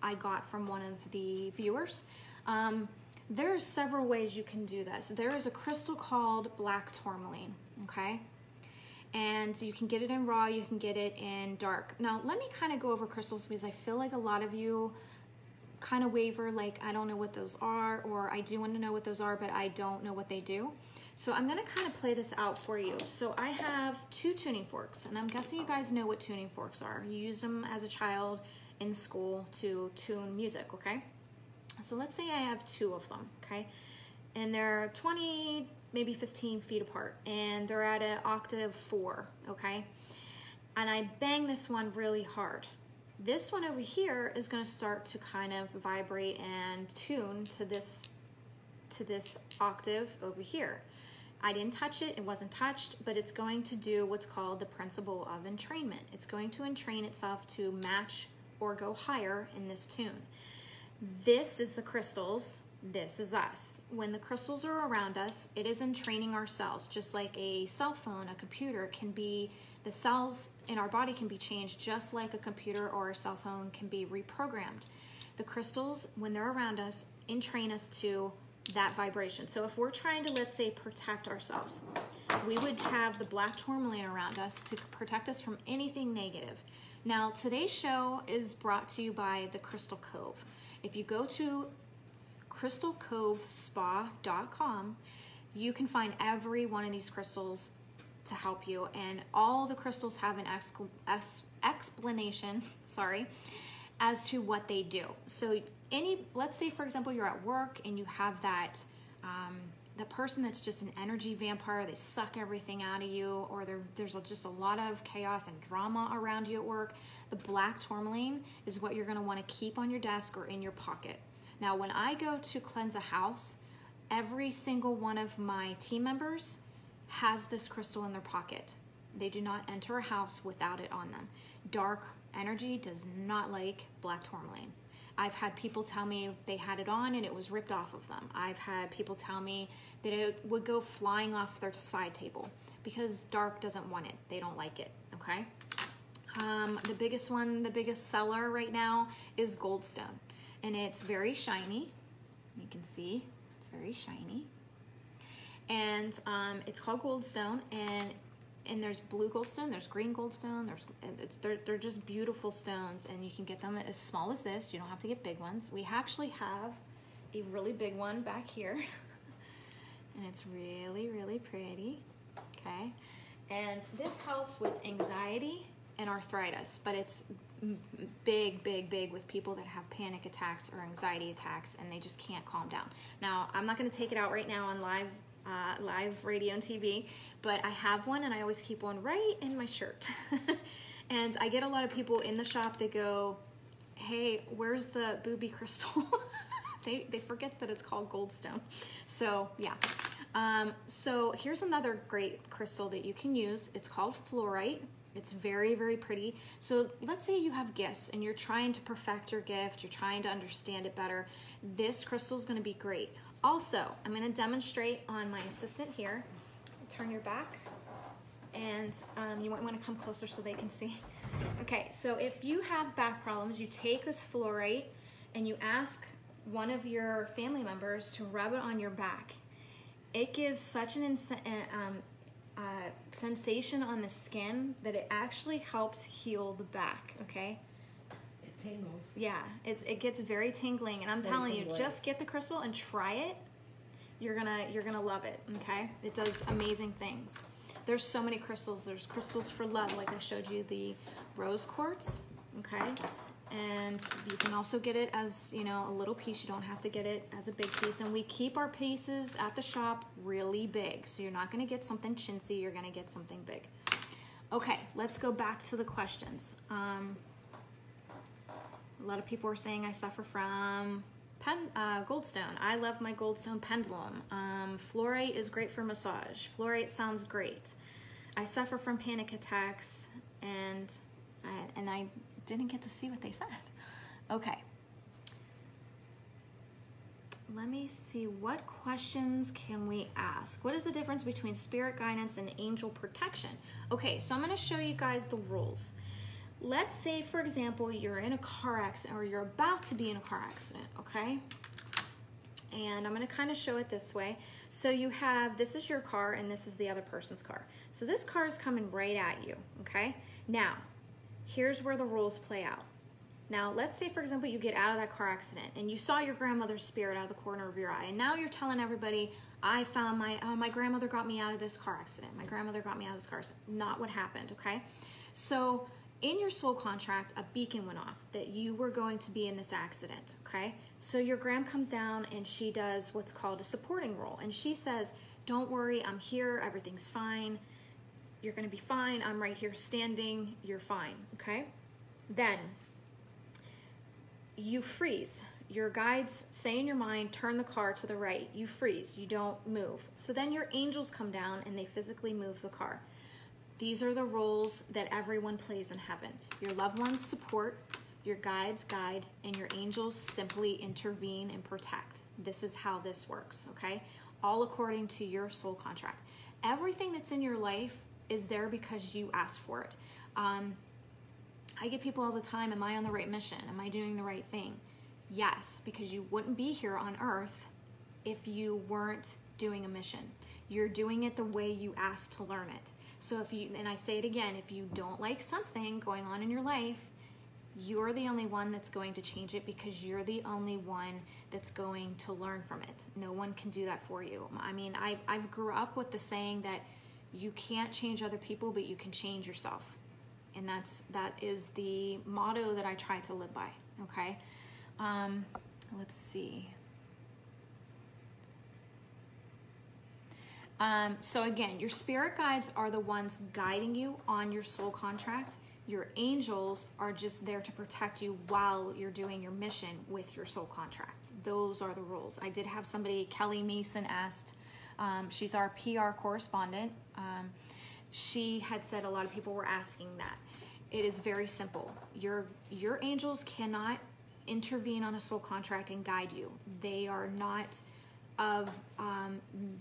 I got from one of the viewers. There are several ways you can do this. There is a crystal called black tourmaline, okay? And you can get it in raw, you can get it in dark. Now, let me kind of go over crystals because I feel like a lot of you kind of waver, like, I don't know what those are, or I do want to know what those are, but I don't know what they do. So I'm going to kind of play this out for you. So I have two tuning forks, and I'm guessing you guys know what tuning forks are. You use them as a child in school to tune music, okay? So let's say I have two of them, okay? And they're 20, maybe 15 feet apart, and they're at an octave 4, okay? And I bang this one really hard. This one over here is going to start to kind of vibrate and tune to this octave over here. I didn't touch it, it wasn't touched, but it's going to do what's called the principle of entrainment. It's going to entrain itself to match or go higher in this tune. This is the crystals, this is us. When the crystals are around us, it is entraining our cells, just like a cell phone, a computer can be, the cells in our body can be changed just like a computer or a cell phone can be reprogrammed. The crystals, when they're around us, entrain us to that vibration. So if we're trying to, let's say, protect ourselves, we would have the black tourmaline around us to protect us from anything negative. Now, today's show is brought to you by the Crystal Cove. If you go to crystalcovespa.com, you can find every one of these crystals to help you, and all the crystals have an explanation, as to what they do. So let's say, for example, you're at work and you have that the person that's just an energy vampire, they suck everything out of you, or there's just a lot of chaos and drama around you at work. The black tourmaline is what you're going to want to keep on your desk or in your pocket. Now, when I go to cleanse a house, every single one of my team members has this crystal in their pocket. They do not enter a house without it on them. Dark energy does not like black tourmaline. I've had people tell me they had it on and it was ripped off of them. I've had people tell me that it would go flying off their side table because dark doesn't want it. They don't like it, okay? The biggest seller right now is Goldstone, and it's very shiny. You can see it's very shiny. And it's called Goldstone, and there's blue goldstone, there's green goldstone, they're just beautiful stones, and you can get them as small as this. You don't have to get big ones. We actually have a really big one back here, and it's really, really pretty, okay? And this helps with anxiety and arthritis, but it's big with people that have panic attacks or anxiety attacks, and they just can't calm down. Now, I'm not gonna take it out right now on live radio and TV, but I have one, and I always keep one right in my shirt. And I get a lot of people in the shop that go, hey, where's the booby crystal? they forget that it's called Goldstone. So yeah, so here's another great crystal that you can use. It's called Fluorite. It's very, very pretty. So let's say you have gifts and you're trying to perfect your gift, you're trying to understand it better. This crystal is gonna be great. Also, I'm gonna demonstrate on my assistant here. Turn your back, and you might wanna come closer so they can see. Okay, so if you have back problems, you take this Fluorite and you ask one of your family members to rub it on your back. It gives such an sensation on the skin that it actually helps heal the back, okay? It tingles. Yeah, it gets very tingling, and I'm telling you, just get the crystal and try it. You're gonna love it, okay? It does amazing things. There's so many crystals. There's crystals for love, like I showed you the rose quartz, okay? And you can also get it as, you know, a little piece. You don't have to get it as a big piece. And we keep our pieces at the shop really big. So you're not gonna get something chintzy, you're gonna get something big. Okay, let's go back to the questions. A lot of people are saying I suffer from Goldstone. I love my Goldstone pendulum. Fluorite is great for massage. Fluorite sounds great. I suffer from panic attacks, and I didn't get to see what they said. Okay. Let me see, what questions can we ask? What is the difference between spirit guidance and angel protection? Okay, so I'm gonna show you guys the rules. Let's say, for example, you're in a car accident, or you're about to be in a car accident, okay? And I'm gonna kind of show it this way. So you have, this is your car, and this is the other person's car. So this car is coming right at you, okay? Now, here's where the rules play out. Now, let's say, for example, you get out of that car accident, and you saw your grandmother's spirit out of the corner of your eye, and now you're telling everybody, I found my grandmother got me out of this car accident. My grandmother got me out of this car accident. Not what happened, okay? So, in your soul contract, a beacon went off that you were going to be in this accident, okay? So your gram comes down and she does what's called a supporting role. And she says, don't worry, I'm here, everything's fine. You're gonna be fine, I'm right here standing, you're fine, okay? Then, you freeze. Your guides say in your mind, turn the car to the right. You freeze, you don't move. So then your angels come down and they physically move the car. These are the roles that everyone plays in heaven. Your loved ones support, your guides guide, and your angels simply intervene and protect. This is how this works, okay? All according to your soul contract. Everything that's in your life is there because you asked for it. I get people all the time, am I on the right mission? Am I doing the right thing? Yes, because you wouldn't be here on earth if you weren't doing a mission. You're doing it the way you asked to learn it. So if you, and I say it again, if you don't like something going on in your life, you're the only one that's going to change it because you're the only one that's going to learn from it. No one can do that for you. I mean, I've grew up with the saying that you can't change other people, but you can change yourself. And that is the motto that I try to live by, okay? Let's see. So again, your spirit guides are the ones guiding you on your soul contract. Your angels are just there to protect you while you're doing your mission with your soul contract. Those are the rules. I did have somebody, Kelly Mason, asked She's our PR correspondent. She had said a lot of people were asking that. It is very simple. Your angels cannot intervene on a soul contract and guide you. They are not of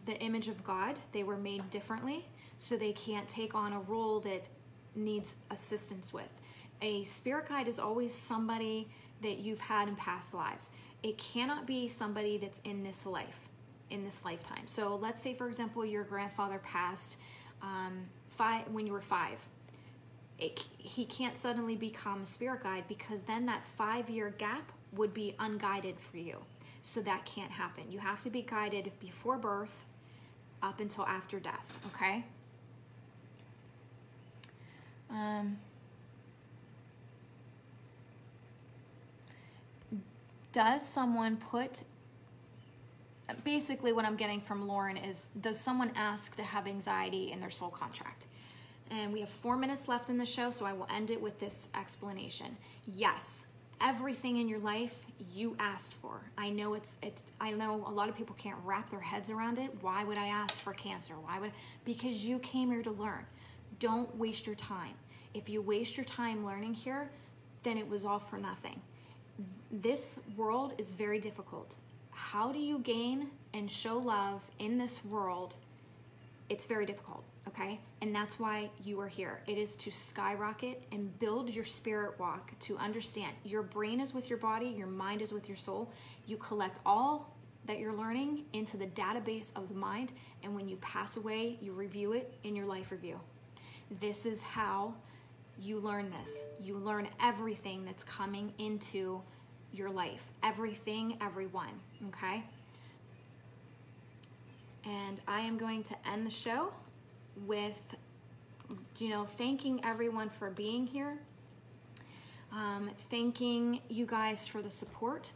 the image of God. They were made differently, so they can't take on a role that needs assistance with. A spirit guide is always somebody that you've had in past lives. It cannot be somebody that's in this life, in this lifetime. So let's say, for example, your grandfather passed when you were 5. He can't suddenly become a spirit guide, because then that 5-year gap would be unguided for you. So that can't happen. You have to be guided before birth up until after death, okay? Does someone put, basically what I'm getting from Lauren is, does someone ask to have anxiety in their soul contract? And we have 4 minutes left in the show, so I will end it with this explanation. Yes, everything in your life you asked for. I know I know a lot of people can't wrap their heads around it. Why would I ask for cancer? Because you came here to learn. Don't waste your time. If you waste your time learning here, then it was all for nothing. This world is very difficult. How do you gain and show love in this world? It's very difficult, okay? And that's why you are here. It is to skyrocket and build your spirit walk, to understand your brain is with your body, your mind is with your soul. You collect all that you're learning into the database of the mind, and when you pass away, you review it in your life review. This is how you learn this. You learn everything that's coming into your life. Everything, everyone, okay? And I am going to end the show with, thanking everyone for being here. Thanking you guys for the support.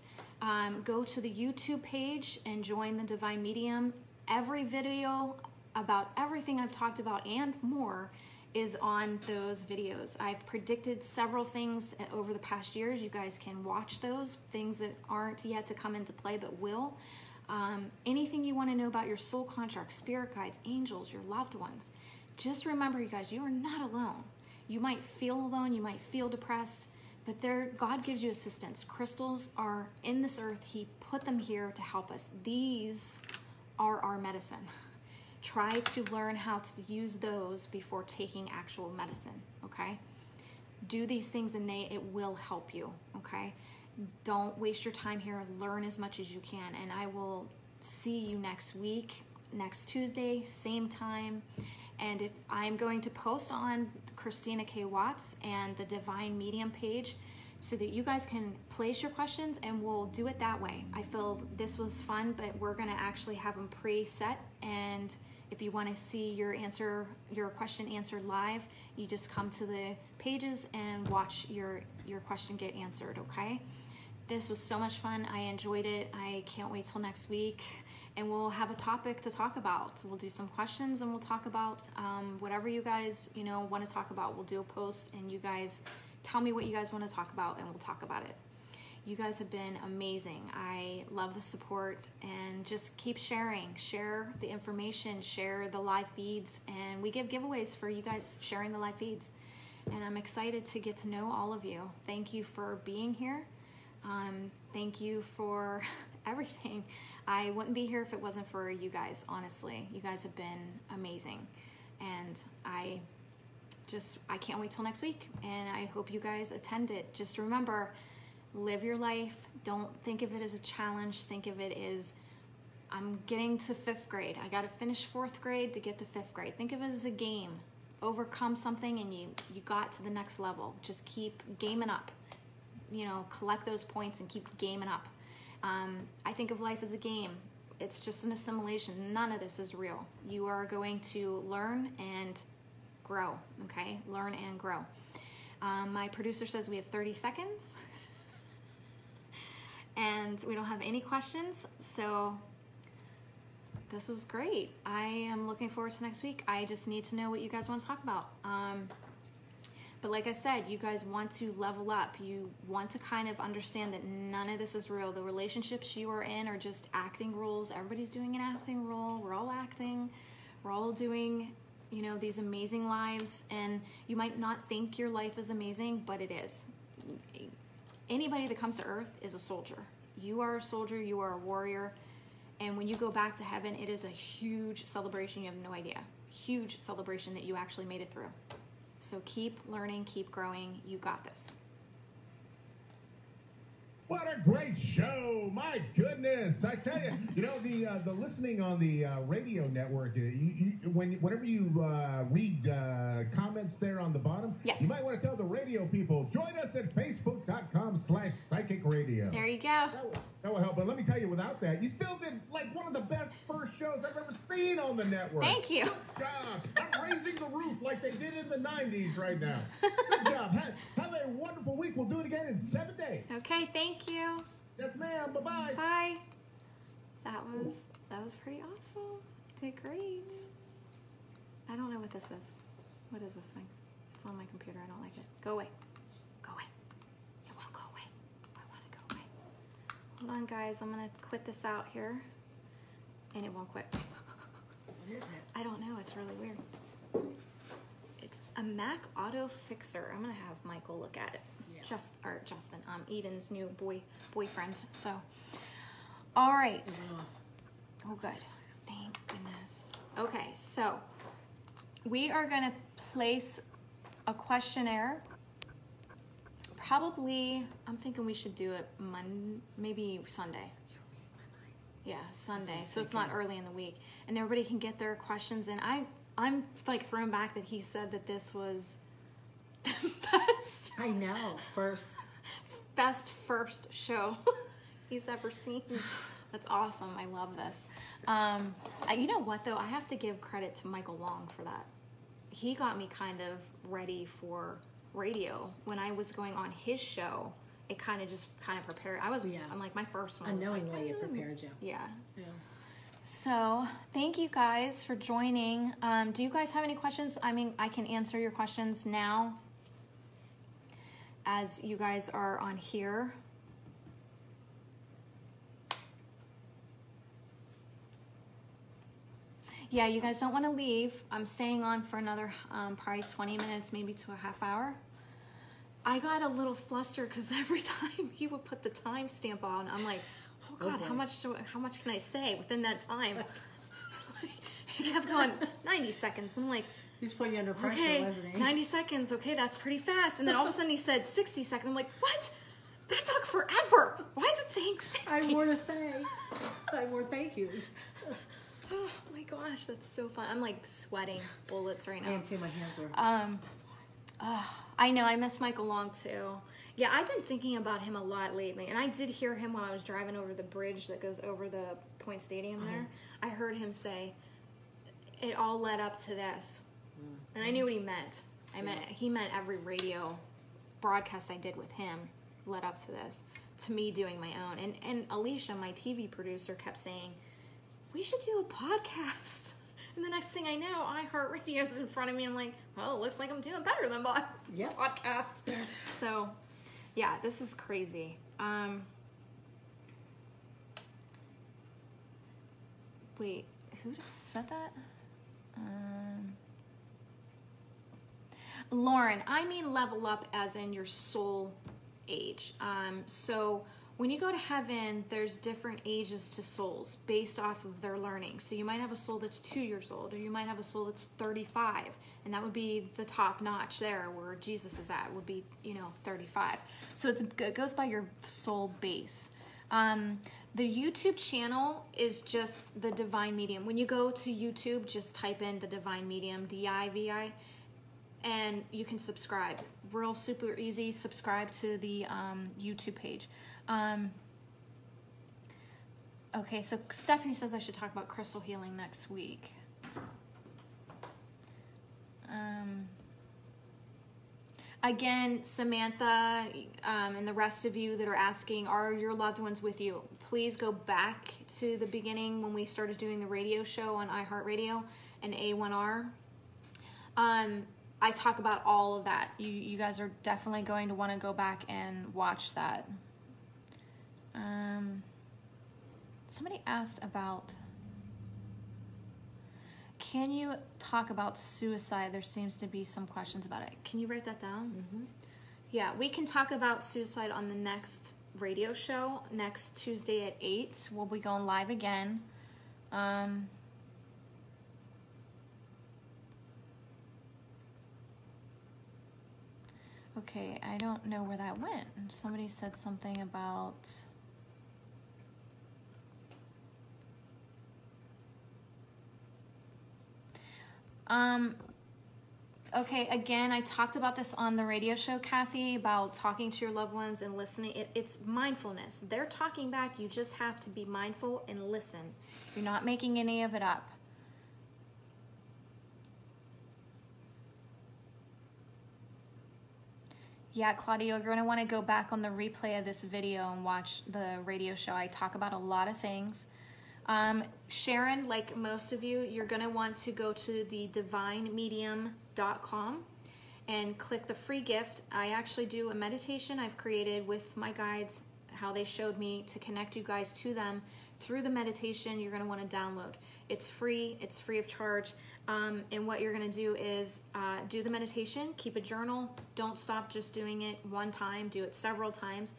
Go to the YouTube page and join the Divine Medium. Every video about everything I've talked about and more is on those videos. I've predicted several things over the past years. You guys can watch those, things that aren't yet to come into play but will. Anything you want to know about your soul contract, spirit guides, angels, your loved ones. Just remember, you guys, you are not alone. You might feel alone, you might feel depressed, but God gives you assistance. Crystals are in this earth. He put them here to help us. These are our medicine. Try to learn how to use those before taking actual medicine, okay? Do these things and it will help you, okay? Don't waste your time here. Learn as much as you can, and I will see you next week, next Tuesday, same time. And if I'm going to post on Christina K. Watts and the Divine Medium page so that you guys can place your questions, and we'll do it that way. I feel this was fun, but we're gonna actually have them preset, and if you want to see your question answered live, you just come to the pages and watch your question get answered, okay? This was so much fun. I enjoyed it. I can't wait till next week. And we'll have a topic to talk about. We'll do some questions and we'll talk about whatever you guys want to talk about. We'll do a post and you guys tell me what you guys want to talk about and we'll talk about it. You guys have been amazing. I love the support, and just keep sharing. Share the information, share the live feeds, and we give giveaways for you guys sharing the live feeds. And I'm excited to get to know all of you. Thank you for being here. Thank you for everything. I wouldn't be here if it wasn't for you guys, honestly. You guys have been amazing. And I can't wait till next week, and I hope you guys attend it. Just remember, live your life. Don't think of it as a challenge. Think of it as, I'm getting to 5th grade. I got to finish 4th grade to get to 5th grade. Think of it as a game. Overcome something and you got to the next level. Just keep gaming up. Collect those points and keep gaming up. I think of life as a game. It's just an assimilation. None of this is real. You are going to learn and grow, okay? Learn and grow. My producer says we have 30 seconds. And we don't have any questions, so this was great. I am looking forward to next week. I just need to know what you guys want to talk about. But like I said, you guys want to level up. You want to kind of understand that none of this is real. The relationships you are in are just acting roles. Everybody's doing an acting role. We're all acting. all doing, you know, these amazing lives, and you might not think your life is amazing, but it is. Anybody that comes to earth is a soldier. You are a soldier, you are a warrior, and when you go back to heaven, it is a huge celebration. You have no idea. Huge celebration that you actually made it through. So keep learning, keep growing. You got this. What a great show! My goodness, I tell you, you know the listening on the radio network. Whenever you read comments there on the bottom, yes, you might want to tell the radio people, join us at Facebook.com/Psychic Radio. There you go. That will help. But let me tell you, without that, you still did like one of the best first shows I've ever seen on the network. Thank you. Good job. I'm raising the roof like they did in the 90s right now. Good job. Have a wonderful week. We'll do it again in 7 days. Okay, thank you. Yes, ma'am. Bye-bye. Bye. That was pretty awesome. Did great. I don't know what this is. What is this thing? It's on my computer. I don't like it. Go away. Go away. It won't go away. I want to go away. Hold on, guys. I'm going to quit this out here. And it won't quit. What is it? I don't know. It's really weird. It's a Mac Auto Fixer. I'm going to have Michael look at it. Yeah. Justin, Eden's new boyfriend. So, all right. Oh, good. Thank goodness. Okay, so we are going to place a questionnaire. Probably, I'm thinking we should do it maybe Sunday. Yeah, Sunday. So it's not early in the week, and everybody can get their questions in. I'm like thrown back that he said that this was the best. I know, best first show he's ever seen. That's awesome. I love this. You know what though? I have to give credit to Michael Long for that. He got me kind of ready for radio when I was going on his show. It kind of prepared. I'm like my first one. Unknowingly, it prepared you. Yeah. So thank you guys for joining. Do you guys have any questions? I mean, I can answer your questions now as you guys are on here. Yeah, you guys don't want to leave. I'm staying on for another probably 20 minutes, maybe to a half hour. I got a little flustered because every time he would put the timestamp on, I'm like, oh God, how much can I say within that time? He kept going 90 seconds. I'm like, he's putting you under pressure, okay, wasn't he? 90 seconds. Okay, that's pretty fast. And then all of a sudden he said 60 seconds. I'm like, what? That took forever. Why is it saying 60? I have more to say. I have more thank yous. Oh my gosh, that's so fun. I'm like sweating bullets right now. I am too. My hands are. I know. I miss Michael Long too. Yeah, I've been thinking about him a lot lately, and I did hear him while I was driving over the bridge that goes over the Point Stadium there. I heard him say, "It all led up to this," and I knew what he meant. He meant every radio broadcast I did with him led up to this, to me doing my own. And Alicia, my TV producer, kept saying, we should do a podcast. And the next thing I know, iHeart Radio is in front of me. I'm like, well, it looks like I'm doing better than podcast. So, yeah, this is crazy. Wait, who just said that? Lauren, I mean level up as in your soul age. So when you go to heaven, there's different ages to souls based off of their learning. So you might have a soul that's 2 years old, or you might have a soul that's 35, and that would be the top notch there where Jesus is at, would be, 35. So it goes by your soul base. The YouTube channel is just the Divine Medium. When you go to YouTube, just type in the Divine Medium, D-I-V-I, and you can subscribe. Real super easy. Subscribe to the YouTube page. Okay, so Stephanie says I should talk about crystal healing next week. Again, Samantha, and the rest of you that are asking, are your loved ones with you? Please go back to the beginning when we started doing the radio show on iHeart Radio and A1R. I talk about all of that. You guys are definitely going to want to go back and watch that. Somebody asked about, Can you talk about suicide? There seems to be some questions about it. Can you write that down? Mm-hmm. Yeah, we can talk about suicide on the next radio show, next Tuesday at 8. We'll be going live again. Okay, I don't know where that went. Somebody said something about... Okay, again, I talked about this on the radio show, Kathy, about talking to your loved ones and listening. It's mindfulness. They're talking back. You just have to be mindful and listen. You're not making any of it up. Yeah, Claudio, you're going to want to go back on the replay of this video and watch the radio show. I talk about a lot of things. Sharon, like most of you, you're going to want to go to the divinemedium.com and click the free gift. I actually do a meditation I've created with my guides, how they showed me to connect you guys to them through the meditation. You're going to want to download. It's free of charge. And what you're going to do is do the meditation, keep a journal, don't stop just doing it one time, do it several times,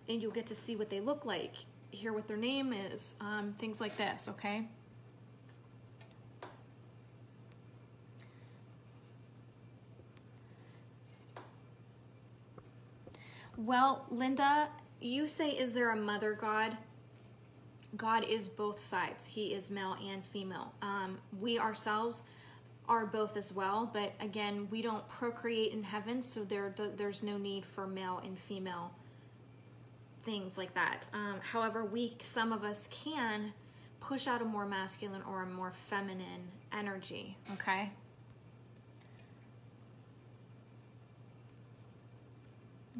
and you'll get to see what they look like, hear what their name is, things like this, okay? Well, Linda, you say, is there a mother God? God is both sides. He is male and female. We ourselves are both as well, but again, we don't procreate in heaven, so there's no need for male and female things like that. However, some of us can push out a more masculine or a more feminine energy, okay?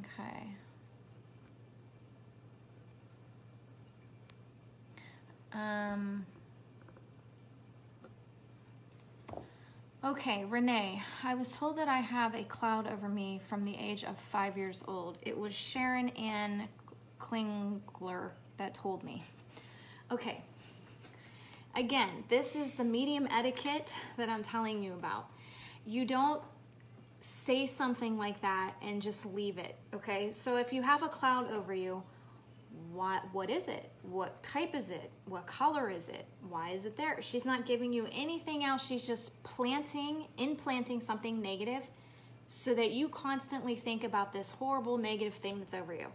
Okay. Okay, Renee, I was told that I have a cloud over me from the age of 5 years old. It was Sharon Ann Klingler that told me. Okay. Again, this is the medium etiquette that I'm telling you about. You don't say something like that and just leave it, okay? So if you have a cloud over you, what is it? What type is it? What color is it? Why is it there? She's not giving you anything else. She's just implanting something negative so that you constantly think about this horrible negative thing that's over you.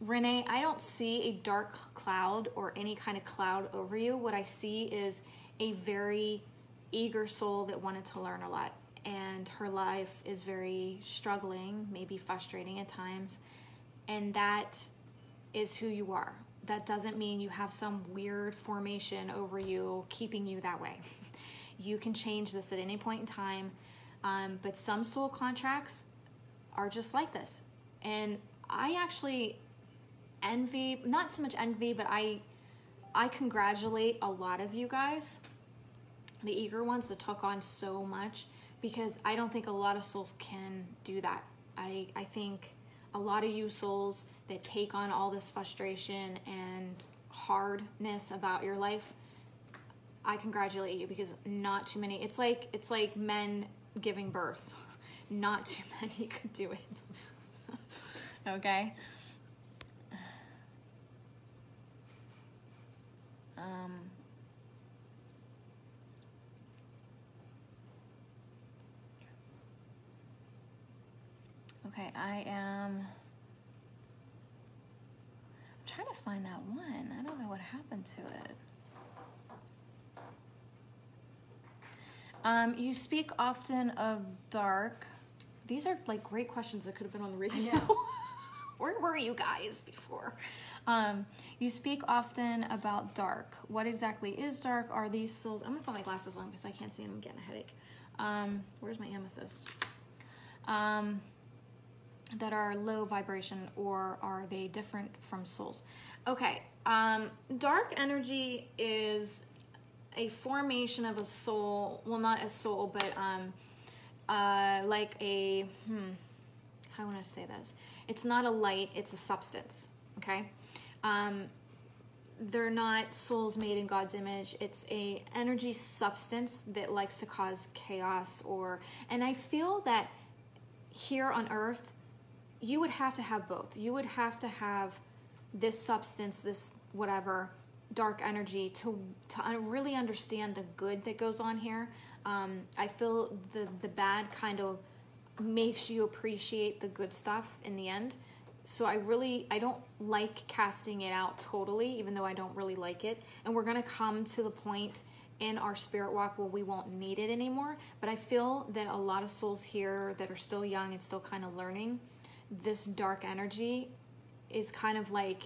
Renee, I don't see a dark cloud or any kind of cloud over you. What I see is a very eager soul that wanted to learn a lot, and her life is very struggling, maybe frustrating at times, and that is who you are. That doesn't mean you have some weird formation over you keeping you that way. You can change this at any point in time, but some soul contracts are just like this. And I actually envy, not so much envy, but I congratulate a lot of you guys, the eager ones that took on so much, because I don't think a lot of souls can do that. I think a lot of you souls that take on all this frustration and hardness about your life, I congratulate you, because not too many, it's like men giving birth. Not too many could do it. Okay? Okay, I'm trying to find that one. I don't know what happened to it. You speak often of dark. These are like great questions that could have been on the radio. Where were you guys before? You speak often about dark. What exactly is dark? Are these souls? I'm gonna put my glasses on because I can't see them. I'm getting a headache. Where's my amethyst? That are low vibration, or are they different from souls? Okay, dark energy is a formation of a soul. Well, not a soul, but like a, how would I say this? It's not a light, it's a substance, okay? they're not souls made in God's image. It's a energy substance that likes to cause chaos, and I feel that here on earth, you would have to have both. You would have to have this substance, this whatever, dark energy to really understand the good that goes on here. I feel the bad kind of makes you appreciate the good stuff in the end. So I don't like casting it out totally, even though I don't really like it. And we're going to come to the point in our spirit walk where we won't need it anymore. But I feel that a lot of souls here that are still young and still kind of learning, this dark energy is kind of like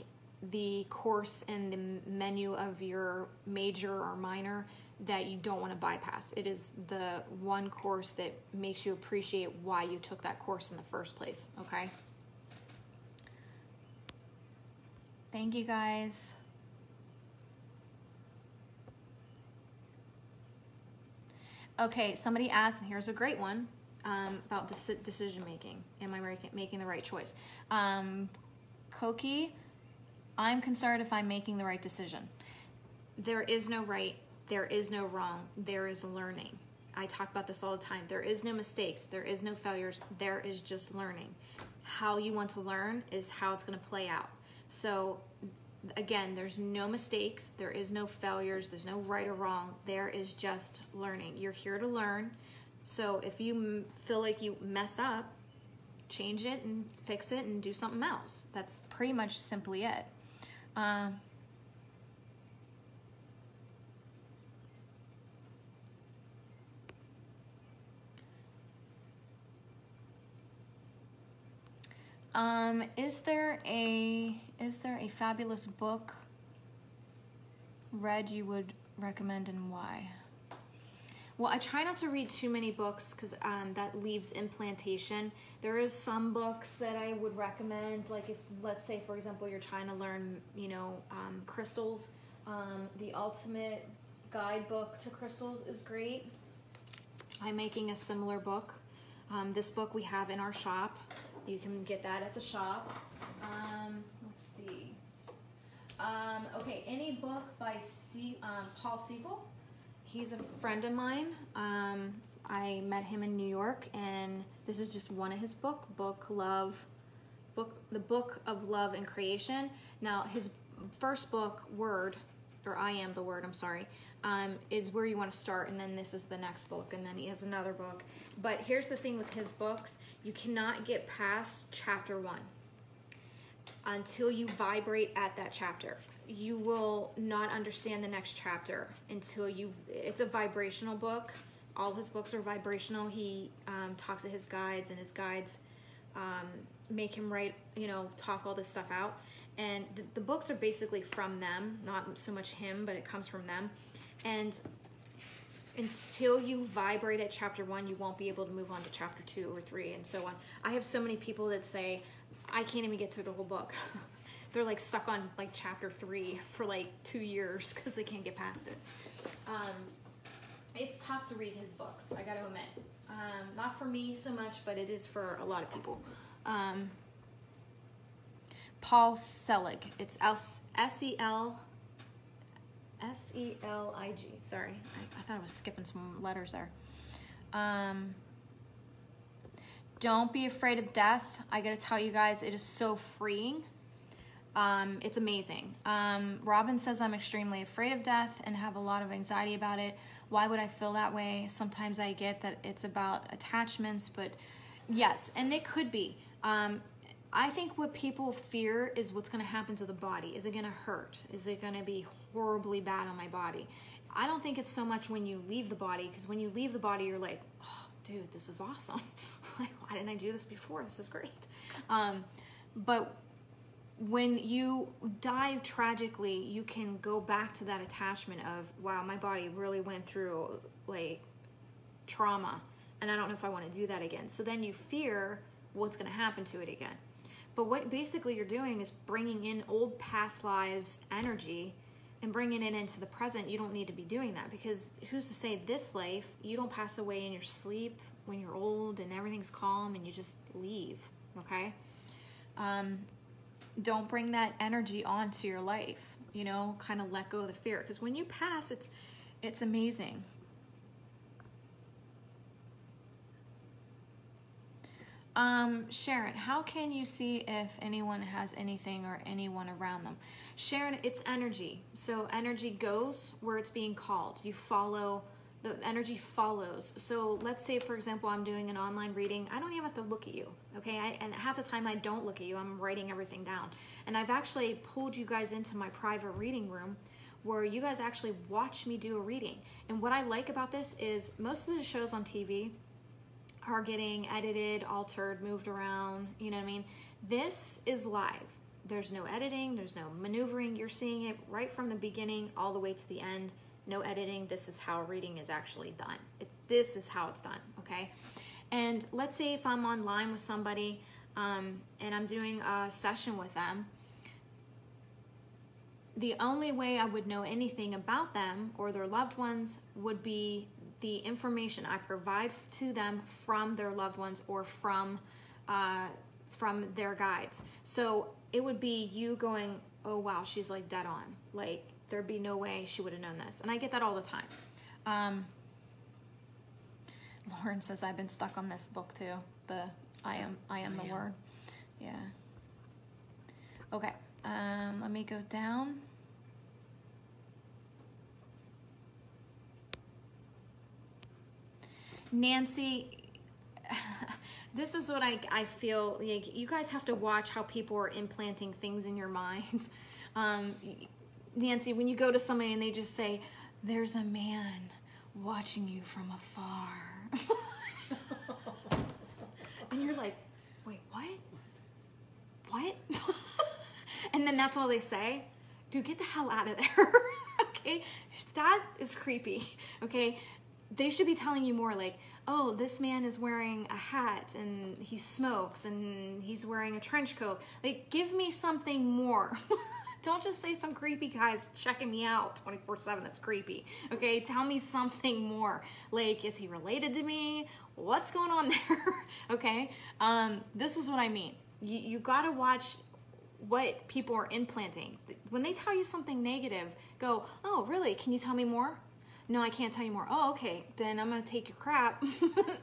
the course and the menu of your major or minor that you don't want to bypass. It is the one course that makes you appreciate why you took that course in the first place, okay? Thank you, guys. Okay, somebody asked, and here's a great one, about decision making. Am I making the right choice? Koki, I'm concerned if I'm making the right decision. There is no right, there is no wrong, there is learning. I talk about this all the time. There is no mistakes, there is no failures, there is just learning. How you want to learn is how it's going to play out. So again, there's no mistakes, there is no failures, there's no right or wrong, there is just learning. You're here to learn. So if you feel like you messed up, change it and fix it and do something else. That's pretty much simply it. Is there a fabulous book read you would recommend and why? Well, I try not to read too many books because that leaves implantation. There is some books that I would recommend, like if, let's say, for example, you're trying to learn, crystals. The Ultimate Guidebook to Crystals is great. I'm making a similar book. This book we have in our shop. You can get that at the shop. Let's see. Okay, any book by Paul Siegel. He's a friend of mine. I met him in New York, and this is just one of his The Book of Love and Creation. Now, his first book, Word, or I Am the Word, I'm sorry, is where you want to start, and then this is the next book, and then he has another book. But here's the thing with his books. You cannot get past chapter 1 until you vibrate at that chapter. You will not understand the next chapter until it's a vibrational book. All his books are vibrational. He talks to his guides, and his guides make him write, talk all this stuff out. And the books are basically from them, not so much him, but it comes from them. And until you vibrate at chapter 1, you won't be able to move on to chapter 2 or 3 and so on. I have so many people that say, I can't even get through the whole book. They're like stuck on like chapter 3 for like 2 years because they can't get past it. It's tough to read his books, I gotta admit. Not for me so much, but it is for a lot of people. Paul Selig. It's S-E-L-I-G. Sorry, I thought I was skipping some letters there. Don't be afraid of death. I gotta tell you guys, it is so freeing. It's amazing. Robin says, I'm extremely afraid of death and have a lot of anxiety about it. Why would I feel that way? Sometimes I get that it's about attachments, but yes, and it could be. I think what people fear is what's going to happen to the body. Is it going to hurt? Is it going to be horribly bad on my body? I don't think it's so much when you leave the body, because when you leave the body, you're like, oh, dude, this is awesome. Like, why didn't I do this before? This is great. But when you die tragically, you can go back to that attachment of, wow, my body really went through like trauma, and I don't know if I want to do that again. So then you fear what's going to happen to it again. But what basically you're doing is bringing in old past lives energy and bringing it into the present. You don't need to be doing that, because who's to say this life, you don't pass away in your sleep when you're old and everything's calm and you just leave, okay? Don't bring that energy onto your life. you know, kind of let go of the fear. Because when you pass, it's amazing. Sharon, how can you see if anyone has anything or anyone around them? Sharon, it's energy. So energy goes where it's being called. You follow, the energy follows. So let's say, for example, I'm doing an online reading. I don't even have to look at you, okay? And half the time I don't look at you. I'm writing everything down. And I've actually pulled you guys into my private reading room where you guys actually watch me do a reading. And what I like about this is most of the shows on TV are getting edited, altered, moved around, you know what I mean? This is live. There's no editing, there's no maneuvering. You're seeing it right from the beginning all the way to the end. No editing. This is how reading is actually done. This is how it's done, okay? And let's say if I'm online with somebody and I'm doing a session with them, the only way I would know anything about them or their loved ones would be the information I provide to them from their loved ones or from their guides. So it would be you going, oh wow, she's like dead on. Like there'd be no way she would have known this. And I get that all the time. Lauren says I've been stuck on this book too. The I am the word. Yeah. Okay. Let me go down. Nancy, this is what I feel like. You guys have to watch how people are implanting things in your mind. Nancy, when you go to somebody and they just say, there's a man watching you from afar. And you're like, wait, what? What? And then that's all they say. Dude, get the hell out of there. Okay? That is creepy. Okay? They should be telling you more like, oh, this man is wearing a hat and he smokes and he's wearing a trench coat. Like, give me something more. Don't just say some creepy guy's checking me out 24/7. That's creepy. Okay, tell me something more. Like, is he related to me? What's going on there? Okay, this is what I mean. You got to watch what people are implanting. When they tell you something negative, go, oh, really? Can you tell me more? No, I can't tell you more. Oh, okay. Then I'm going to take your crap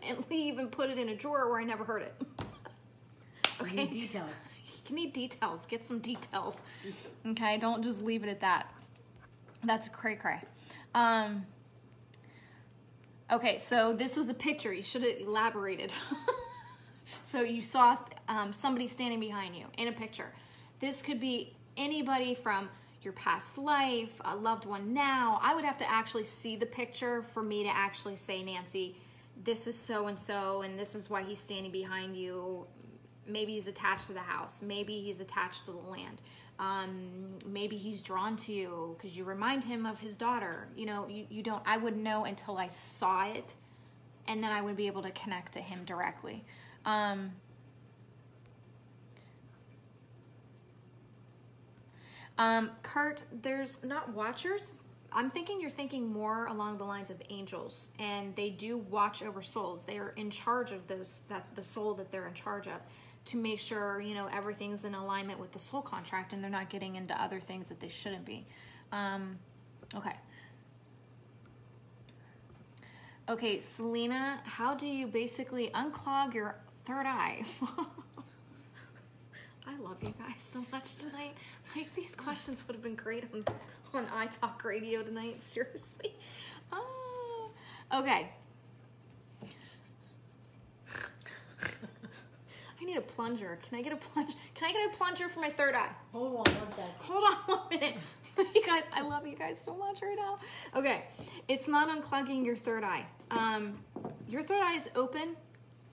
and leave and put it in a drawer where I never heard it. Okay? You need details. You need details. Get some details. Okay? Don't just leave it at that. That's cray-cray. Okay, so this was a picture. You should have elaborated. So you saw somebody standing behind you in a picture. This could be anybody from your past life, a loved one now. I would have to actually see the picture for me to actually say, Nancy, this is so-and-so, and this is why he's standing behind you. Maybe he's attached to the house. Maybe he's attached to the land. Maybe he's drawn to you because you remind him of his daughter. You know, you don't, I wouldn't know until I saw it, and then I would be able to connect to him directly. Kurt, there's not watchers. I'm thinking you're thinking more along the lines of angels, and they do watch over souls. They are in charge of those, the soul that they're in charge of, to make sure, you know, everything's in alignment with the soul contract and they're not getting into other things that they shouldn't be. Okay. Okay, Selena, how do you basically unclog your third eye? I love you guys so much tonight. Like, these questions would have been great on iTalk Radio tonight. Seriously. Oh. Okay. I need a plunger. Can I get a plunger? Can I get a plunger for my third eye? Hold on 1 second. Hold on 1 minute. You guys, I love you guys so much right now. Okay. It's not unclogging your third eye. Your third eye is open.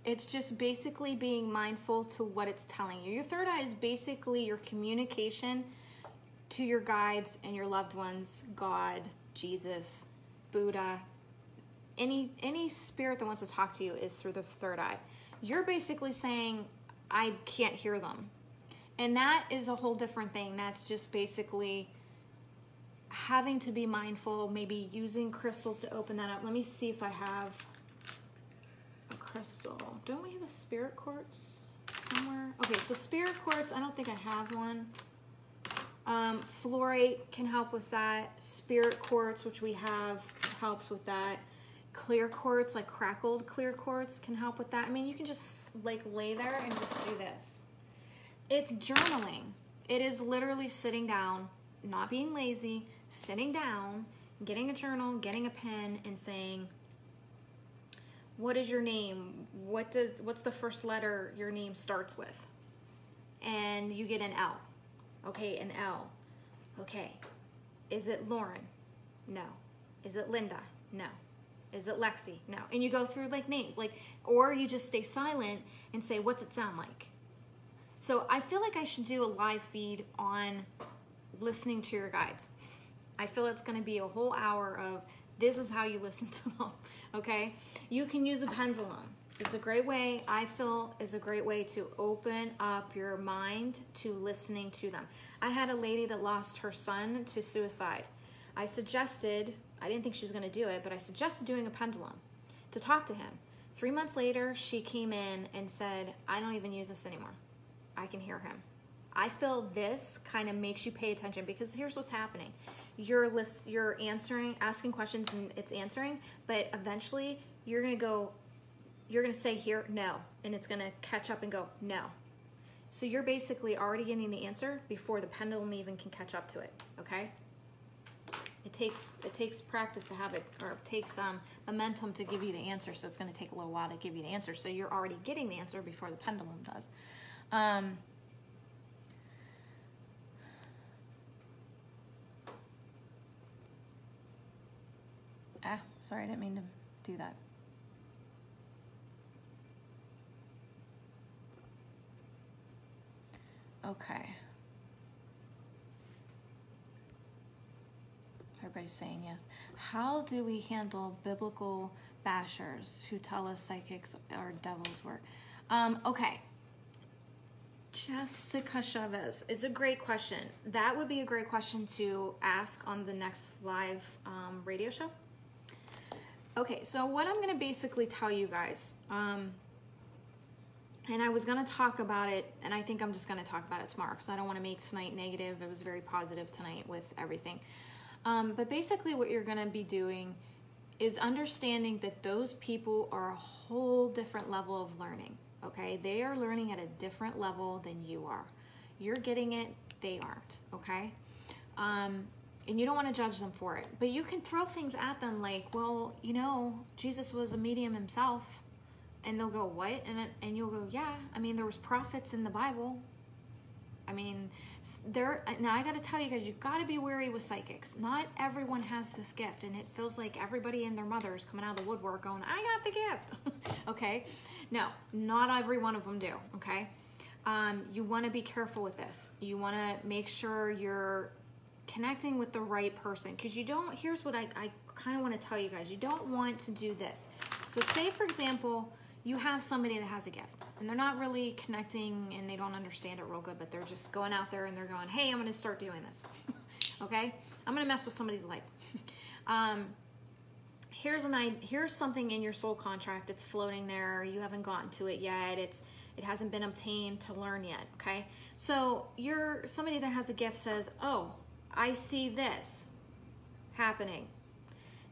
It's just basically being mindful to what it's telling you. Your third eye is basically your communication to your guides and your loved ones, God, Jesus, Buddha. Any spirit that wants to talk to you is through the third eye. You're basically saying, I can't hear them. And that is a whole different thing. That's just basically having to be mindful, maybe using crystals to open that up. Let me see if I have crystal. Don't we have a spirit quartz somewhere? Okay, so spirit quartz, I don't think I have one. Fluorite can help with that. Spirit quartz, which we have, helps with that. Clear quartz, like crackled clear quartz, can help with that. I mean, you can just like lay there and just do this. It's journaling. It is literally sitting down, not being lazy, sitting down, getting a journal, getting a pen, and saying, what is your name? What's the first letter your name starts with? And you get an L. Okay, an L. Okay. Is it Lauren? No. Is it Linda? No. Is it Lexi? No. And you go through like names, like, or you just stay silent and say, what's it sound like? So I feel like I should do a live feed on listening to your guides. I feel it's going to be a whole hour of this is how you listen to them. Okay. You can use a pendulum. It's a great way, I feel, is a great way to open up your mind to listening to them. I had a lady that lost her son to suicide. I didn't think she was going to do it, but I suggested doing a pendulum to talk to him. 3 months later, she came in and said, I don't even use this anymore. I can hear him. I feel this kind of makes you pay attention, because here's what's happening. You're asking questions and it's answering, but eventually you're going to say here, no, and it's going to catch up and go, no. So you're basically already getting the answer before the pendulum even can catch up to it, okay? It takes practice to have it, or it takes momentum to give you the answer, so it's going to take a little while to give you the answer. So you're already getting the answer before the pendulum does. Sorry, I didn't mean to do that. Okay. Everybody's saying yes. How do we handle biblical bashers who tell us psychics are devils work? Okay. Jessica Chavez, it's a great question. That would be a great question to ask on the next live radio show. Okay, so what I'm going to basically tell you guys, and I was going to talk about it, and I think I'm just going to talk about it tomorrow because I don't want to make tonight negative. It was very positive tonight with everything. But basically what you're going to be doing is understanding that those people are a whole different level of learning, okay? They are learning at a different level than you are. You're getting it, they aren't, okay? And you don't want to judge them for it. But you can throw things at them like, well, you know, Jesus was a medium himself. And they'll go, what? And you'll go, yeah, I mean, there was prophets in the Bible. I mean, now I got to tell you guys, you've got to be wary with psychics. Not everyone has this gift, and it feels like everybody and their mother is coming out of the woodwork going, I got the gift, okay? No, not every one of them do, okay? You want to be careful with this. You want to make sure you're connecting with the right person, because you don't, here's what I kind of want to tell you guys, you don't want to do this. So say, for example, you have somebody that has a gift and they're not really connecting and they don't understand it real good, but they're just going out there and they're going, hey, I'm going to start doing this. Okay? I'm going to mess with somebody's life. Here's something in your soul contract. It's floating there. You haven't gotten to it yet. It hasn't been obtained to learn yet. Okay? So somebody that has a gift says, oh, I see this happening.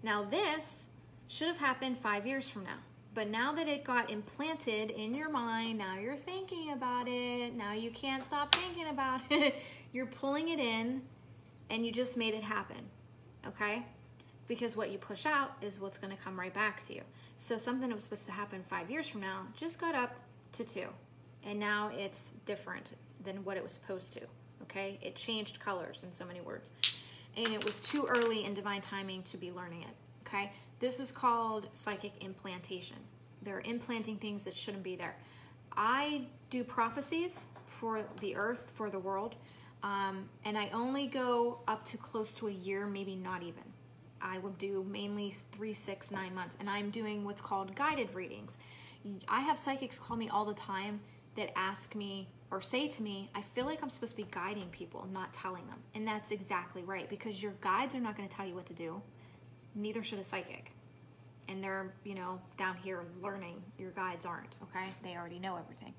Now this should have happened 5 years from now. But now that it got implanted in your mind, now you're thinking about it. Now you can't stop thinking about it. You're pulling it in and you just made it happen. Okay? Because what you push out is what's going to come right back to you. So something that was supposed to happen 5 years from now just got up to 2. And now it's different than what it was supposed to. Okay? It changed colors in so many words. And it was too early in divine timing to be learning it. Okay? This is called psychic implantation. They're implanting things that shouldn't be there. I do prophecies for the earth, for the world, and I only go up to close to a year, maybe not even. I will do mainly 3, 6, 9 months, and I'm doing what's called guided readings. I have psychics call me all the time that ask me or say to me, I feel like I'm supposed to be guiding people, not telling them. And that's exactly right, because your guides are not going to tell you what to do. Neither should a psychic. And they're, down here learning. Your guides aren't, okay? They already know everything.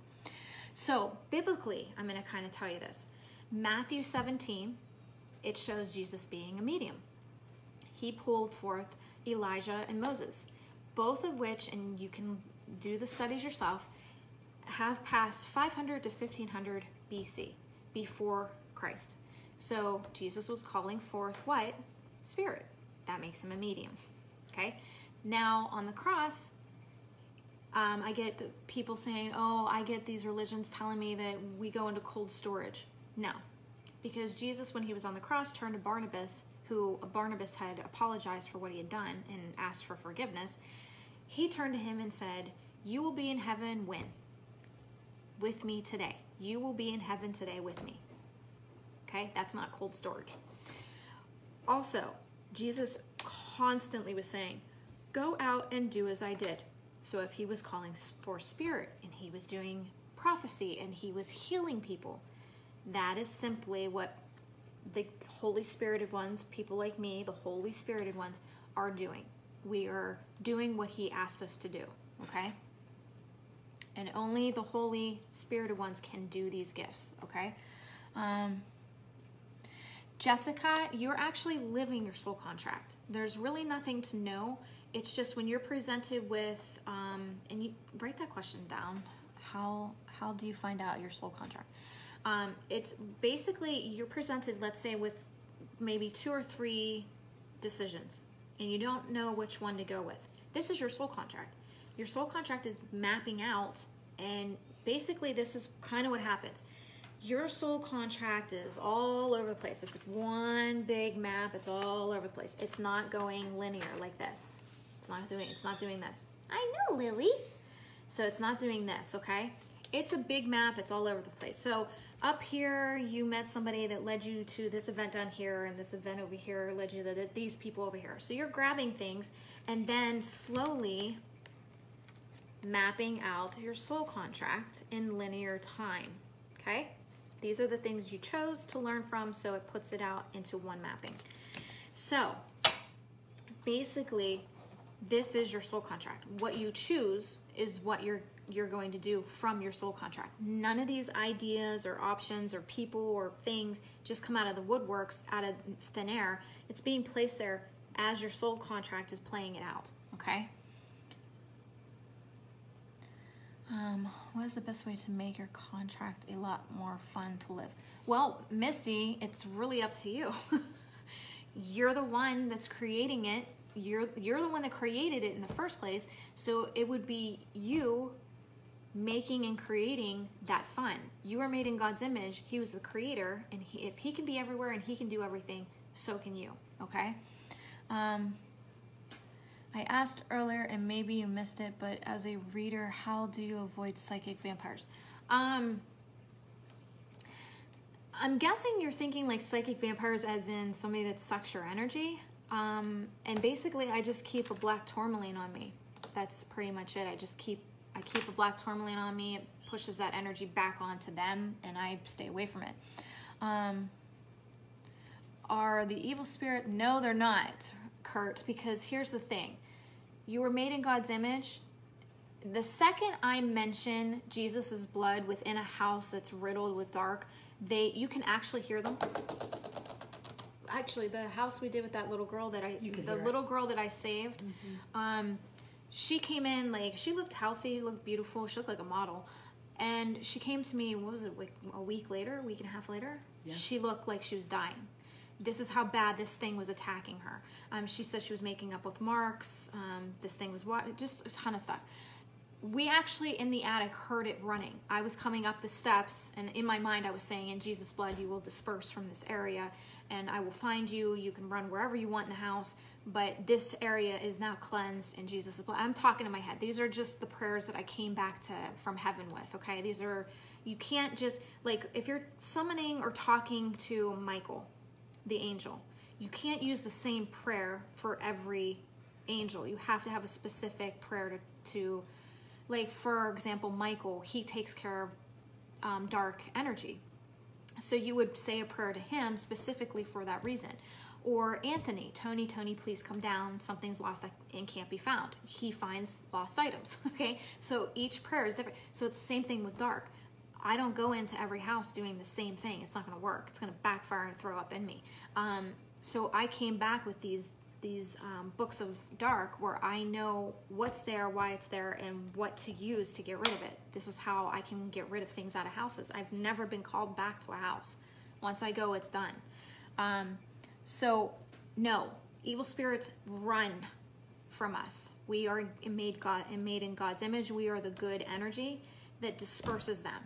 So, biblically, I'm going to kind of tell you this. Matthew 17, it shows Jesus being a medium. He pulled forth Elijah and Moses, both of which, and you can do the studies yourself, have passed 500 to 1500 BC, before Christ. So Jesus was calling forth what? Spirit. That makes him a medium. Okay? Now on the cross, I get the people saying, oh, I get these religions telling me that we go into cold storage. No. Because Jesus, when he was on the cross, turned to Barnabas, who Barnabas had apologized for what he had done and asked for forgiveness. He turned to him and said, you will be in heaven when? With me today. You will be in heaven today with me. Okay? That's not cold storage. Also, Jesus constantly was saying, go out and do as I did. So if he was calling for spirit and he was doing prophecy and he was healing people, that is simply what the Holy Spirited ones, people like me, the Holy Spirited ones, are doing. We are doing what he asked us to do, okay? And only the Holy Spirited ones can do these gifts, okay? Jessica, you're actually living your soul contract. There's really nothing to know. It's just when you're presented with, and you write that question down, how do you find out your soul contract? It's basically, you're presented, let's say, with maybe 2 or 3 decisions, and you don't know which one to go with. This is your soul contract. Your soul contract is mapping out, and basically this is kind of what happens. Your soul contract is all over the place. It's one big map. It's all over the place. It's not going linear like this. It's not doing this. I know, Lily. So it's not doing this, okay? It's a big map. It's all over the place. So up here, you met somebody that led you to this event down here, and this event over here led you to these people over here. So you're grabbing things and then slowly mapping out your soul contract in linear time, okay? These are the things you chose to learn from, so it puts it out into one mapping. So basically, this is your soul contract. What you choose is what you're going to do from your soul contract. None of these ideas or options or people or things just come out of the woodworks, out of thin air. It's being placed there as your soul contract is playing it out, okay? What is the best way to make your contract a lot more fun to live? Well, Misty, it's really up to you. You're the one that's creating it. You're the one that created it in the first place. So it would be you making and creating that fun. You are made in God's image. He was the creator, and if he can be everywhere and he can do everything, so can you, okay? I asked earlier, and maybe you missed it, but as a reader, how do you avoid psychic vampires? I'm guessing you're thinking like psychic vampires as in somebody that sucks your energy. And basically, I just keep a black tourmaline on me. That's pretty much it. I keep a black tourmaline on me. It pushes that energy back onto them, and I stay away from it. Are the evil spirit? No, they're not, Kurt, because here's the thing. You were made in God's image. The second I mention Jesus' blood within a house that's riddled with dark, you can actually hear them. Actually, the house we did with that little girl that I saved, she came in, like, she looked healthy, looked beautiful, she looked like a model. And she came to me, what was it, like a week and a half later? Yes. She looked like she was dying. This is how bad this thing was attacking her. She said she was making up with marks. This thing was just a ton of stuff. We actually, in the attic, heard it running. I was coming up the steps, and in my mind I was saying, in Jesus' blood, you will disperse from this area, and I will find you. You can run wherever you want in the house, but this area is now cleansed in Jesus' blood. I'm talking in my head. These are just the prayers that I came back from heaven with, okay? These are, you can't just, like, if you're summoning or talking to Michael, the angel, you can't use the same prayer for every angel. You have to have a specific prayer to like, for example, Michael, he takes care of dark energy. So you would say a prayer to him specifically for that reason. Or Anthony, Tony, please come down. Something's lost and can't be found. He finds lost items, okay? So each prayer is different. So it's the same thing with dark. I don't go into every house doing the same thing. It's not going to work. It's going to backfire and throw up in me. So I came back with these books of dark where I know what's there, why it's there, and what to use to get rid of it. This is how I can get rid of things out of houses. I've never been called back to a house. Once I go, it's done. So no, evil spirits run from us. We are made in God's image. We are the good energy that disperses them.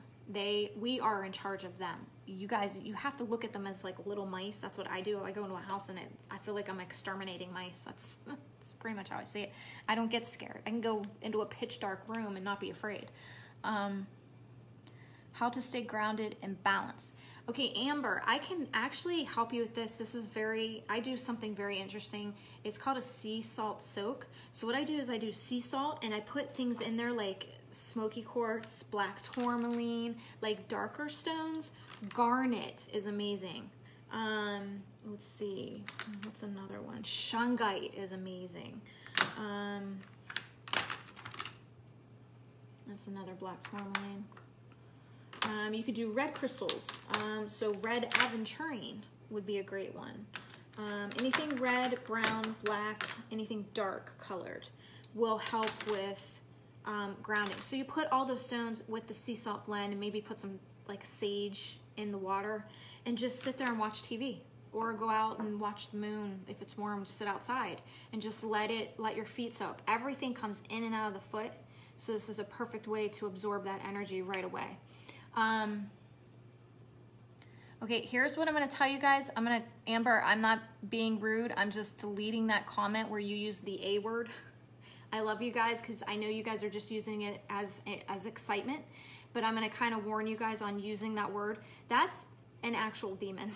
We are in charge of them. You guys, you have to look at them as like little mice. That's what I do. I go into a house and I feel like I'm exterminating mice. That's pretty much how I see it. I don't get scared. I can go into a pitch dark room and not be afraid. How to stay grounded and balanced. Okay, Amber, I can actually help you with this. I do something very interesting. It's called a sea salt soak. So what I do is I do sea salt and I put things in there like smoky quartz, black tourmaline, like darker stones. Garnet is amazing. Let's see, what's another one? Shungite is amazing. That's another black tourmaline. You could do red crystals. So red aventurine would be a great one. Anything red, brown, black, anything dark colored will help with grounding. So you put all those stones with the sea salt blend and maybe put some like sage in the water and just sit there and watch TV, or go out and watch the moon. If it's warm, just sit outside and just let your feet soak. Everything comes in and out of the foot. So this is a perfect way to absorb that energy right away. Okay, here's what I'm going to tell you guys. Amber, I'm not being rude. I'm just deleting that comment where you use the A word. I love you guys because I know you guys are just using it as excitement, but I'm going to kind of warn you guys on using that word. That's an actual demon.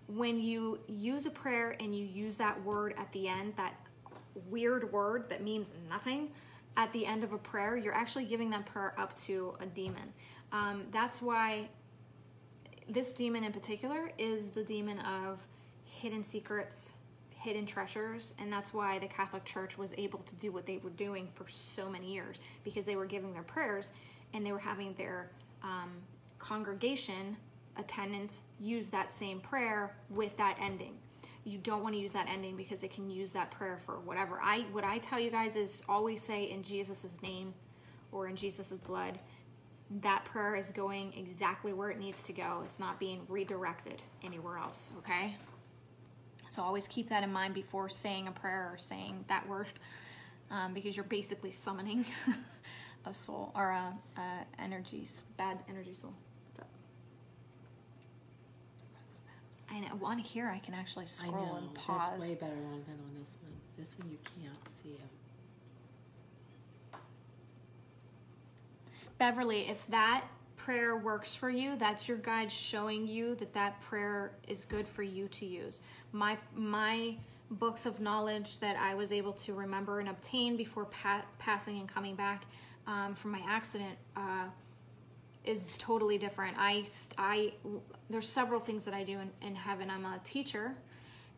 When you use a prayer and you use that word at the end, that weird word that means nothing, at the end of a prayer, you're actually giving that prayer up to a demon. That's why this demon in particular is the demon of hidden secrets, hidden treasures, and that's why the Catholic Church was able to do what they were doing for so many years, because they were giving their prayers and they were having their congregation attendants use that same prayer with that ending. You don't want to use that ending because it can use that prayer for whatever. What I tell you guys is always say in Jesus' name or in Jesus' blood. That prayer is going exactly where it needs to go. It's not being redirected anywhere else, okay? So always keep that in mind before saying a prayer or saying that word, because you're basically summoning a soul or a bad energy soul. What's up? I know. On here, I can actually scroll and pause. That's way better than on this one. This one you can't see it. Beverly, if that prayer works for you, that's your guide showing you that that prayer is good for you to use. My books of knowledge that I was able to remember and obtain before passing and coming back from my accident is totally different. There's several things that I do in heaven. I'm a teacher,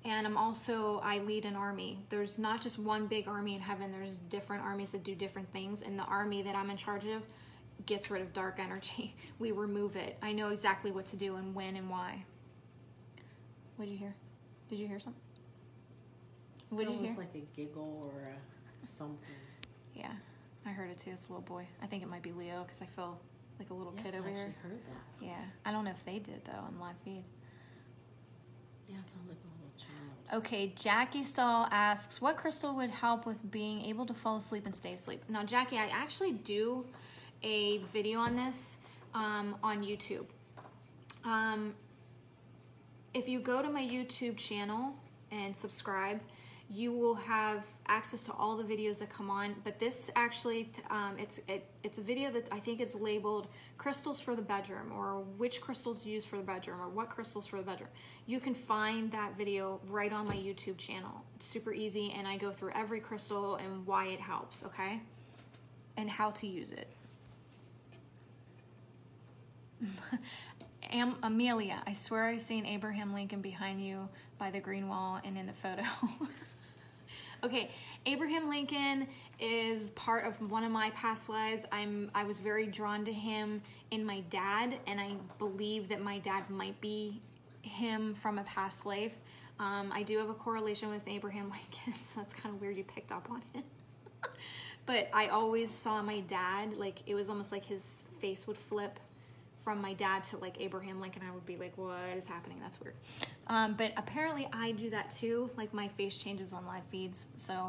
and I lead an army. There's not just one big army in heaven. There's different armies that do different things, and the army that I'm in charge of gets rid of dark energy. We remove it. I know exactly what to do and when and why. What did you hear? Did you hear something? What did you hear? It was like a giggle or something. Yeah, I heard it too. It's a little boy. I think it might be Leo because I feel like a little kid over here. I actually heard that. Yeah, I don't know if they did though on live feed. Yeah, it sounded like a little child. Okay, Jackie Saul asks, what crystal would help with being able to fall asleep and stay asleep? Now, Jackie, I actually do a video on this on YouTube. If you go to my YouTube channel and subscribe, you will have access to all the videos that come on. But this actually, it's a video that I think it's labeled crystals for the bedroom, or which crystals used for the bedroom, or what crystals for the bedroom. You can find that video right on my YouTube channel. It's super easy, and I go through every crystal and why it helps, okay? And how to use it. Amelia, I swear I seen Abraham Lincoln behind you by the green wall and in the photo. Okay, Abraham Lincoln is part of one of my past lives. I was very drawn to him in my dad, and I believe that my dad might be him from a past life. I do have a correlation with Abraham Lincoln, so that's kind of weird you picked up on it. But I always saw my dad, like, it was almost like his face would flip from my dad to like Abraham Lincoln. I would be like, what is happening? That's weird. But apparently I do that too. Like, my face changes on live feeds, so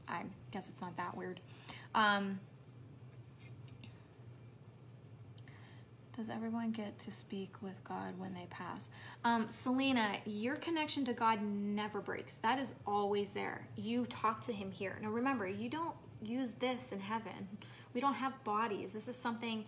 I guess it's not that weird. Does everyone get to speak with God when they pass? Selena, your connection to God never breaks. That is always there. You talk to him here. Now remember, you don't use this in heaven. We don't have bodies. This is something,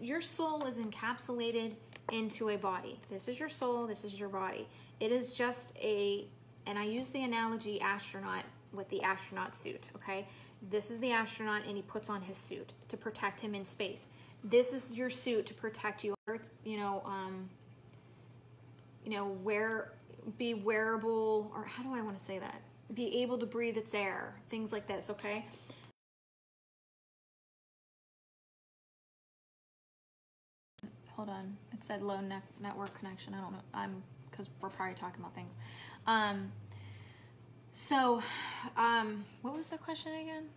your soul is encapsulated into a body. This is your soul, this is your body. It is just and I use the analogy astronaut with the astronaut suit, okay? This is the astronaut, and he puts on his suit to protect him in space. This is your suit to protect you, be wearable, or how do I want to say that? Be able to breathe its air, things like this, okay? Hold on, it said low network connection. I don't know, because we're probably talking about things. What was the question again?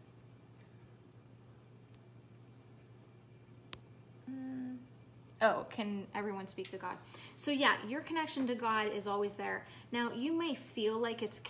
Oh, can everyone speak to God? So yeah, your connection to God is always there. Now, you may feel like it's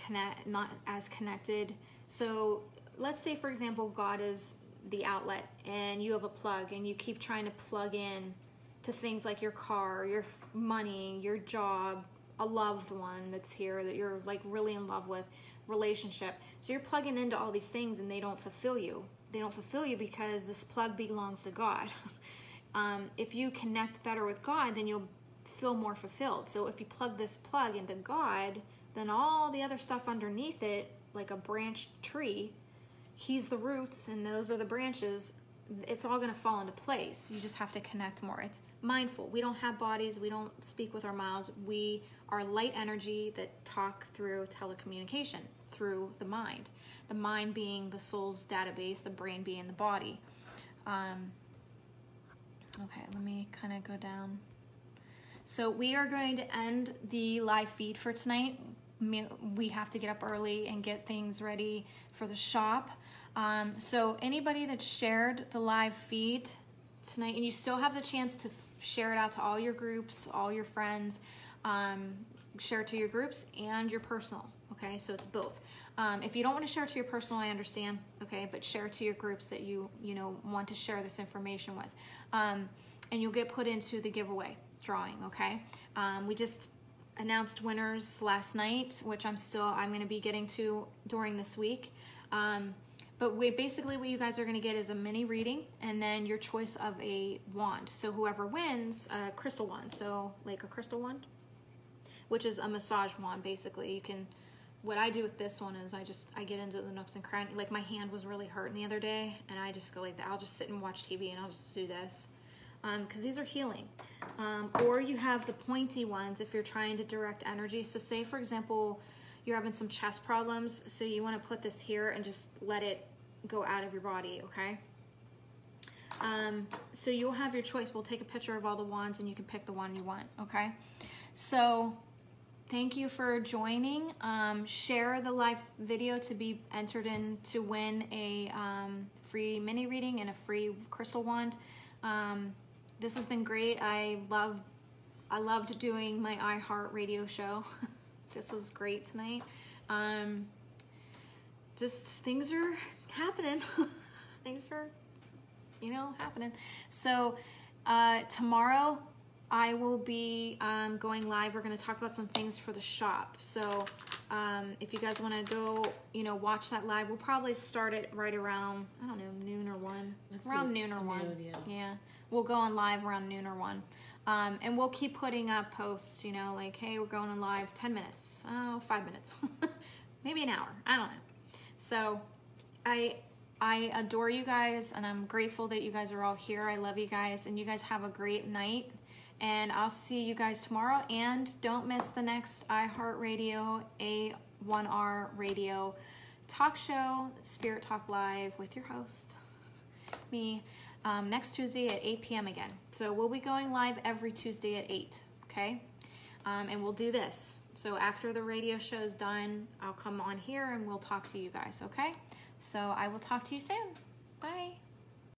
not as connected. So let's say, for example, God is the outlet and you have a plug, and you keep trying to plug in to things like your car, your money, your job, a loved one that's here that you're like really in love with, relationship. So you're plugging into all these things and they don't fulfill you. They don't fulfill you because this plug belongs to God. If you connect better with God, then you'll feel more fulfilled. So if you plug this plug into God, then all the other stuff underneath it, like a branched tree, he's the roots and those are the branches, it's all going to fall into place. You just have to connect more. It's mindful. We don't have bodies. We don't speak with our mouths. We are light energy that talk through telecommunication, through the mind. The mind being the soul's database, the brain being the body. Okay, let me kind of go down. So we are going to end the live feed for tonight. We have to get up early and get things ready for the shop. So anybody that shared the live feed tonight, and you still have the chance to share it out to all your groups, all your friends, share it to your groups and your personal, okay? So it's both. If you don't want to share it to your personal, I understand, okay? But share it to your groups that you want to share this information with. And you'll get put into the giveaway drawing, okay? We just announced winners last night, which I'm going to be getting to during this week. But basically what you guys are going to get is a mini reading and then your choice of a wand. So whoever wins, a crystal wand. So like a crystal wand, which is a massage wand, basically. What I do with this one is I get into the nooks and crannies. Like, my hand was really hurting the other day, and I just go like that. I'll just sit and watch TV and I'll just do this. Because these are healing. Or you have the pointy ones if you're trying to direct energy. So say, for example, you're having some chest problems, so you want to put this here and just let it go out of your body, okay? So you'll have your choice. We'll take a picture of all the wands and you can pick the one you want, okay? So thank you for joining. Share the live video to be entered in to win a free mini reading and a free crystal wand. This has been great. I loved doing my iHeart radio show. This was great tonight. Just things are happening. Things are, happening. So tomorrow I will be going live. We're going to talk about some things for the shop. So if you guys want to go, watch that live, we'll probably start it right around, I don't know, noon or 1. Around noon or 1. Yeah. We'll go on live around noon or 1. And we'll keep putting up posts, like, hey, we're going on live 10 minutes. Oh, 5 minutes. Maybe an hour. I don't know. So I adore you guys, and I'm grateful that you guys are all here. I love you guys, and you guys have a great night. And I'll see you guys tomorrow. And don't miss the next iHeartRadio 1R radio talk show, Spirit Talk Live with your host, me, next Tuesday at 8 p.m. again. So we'll be going live every Tuesday at 8, okay? And we'll do this. So after the radio show's done, I'll come on here and we'll talk to you guys, okay? So I will talk to you soon. Bye.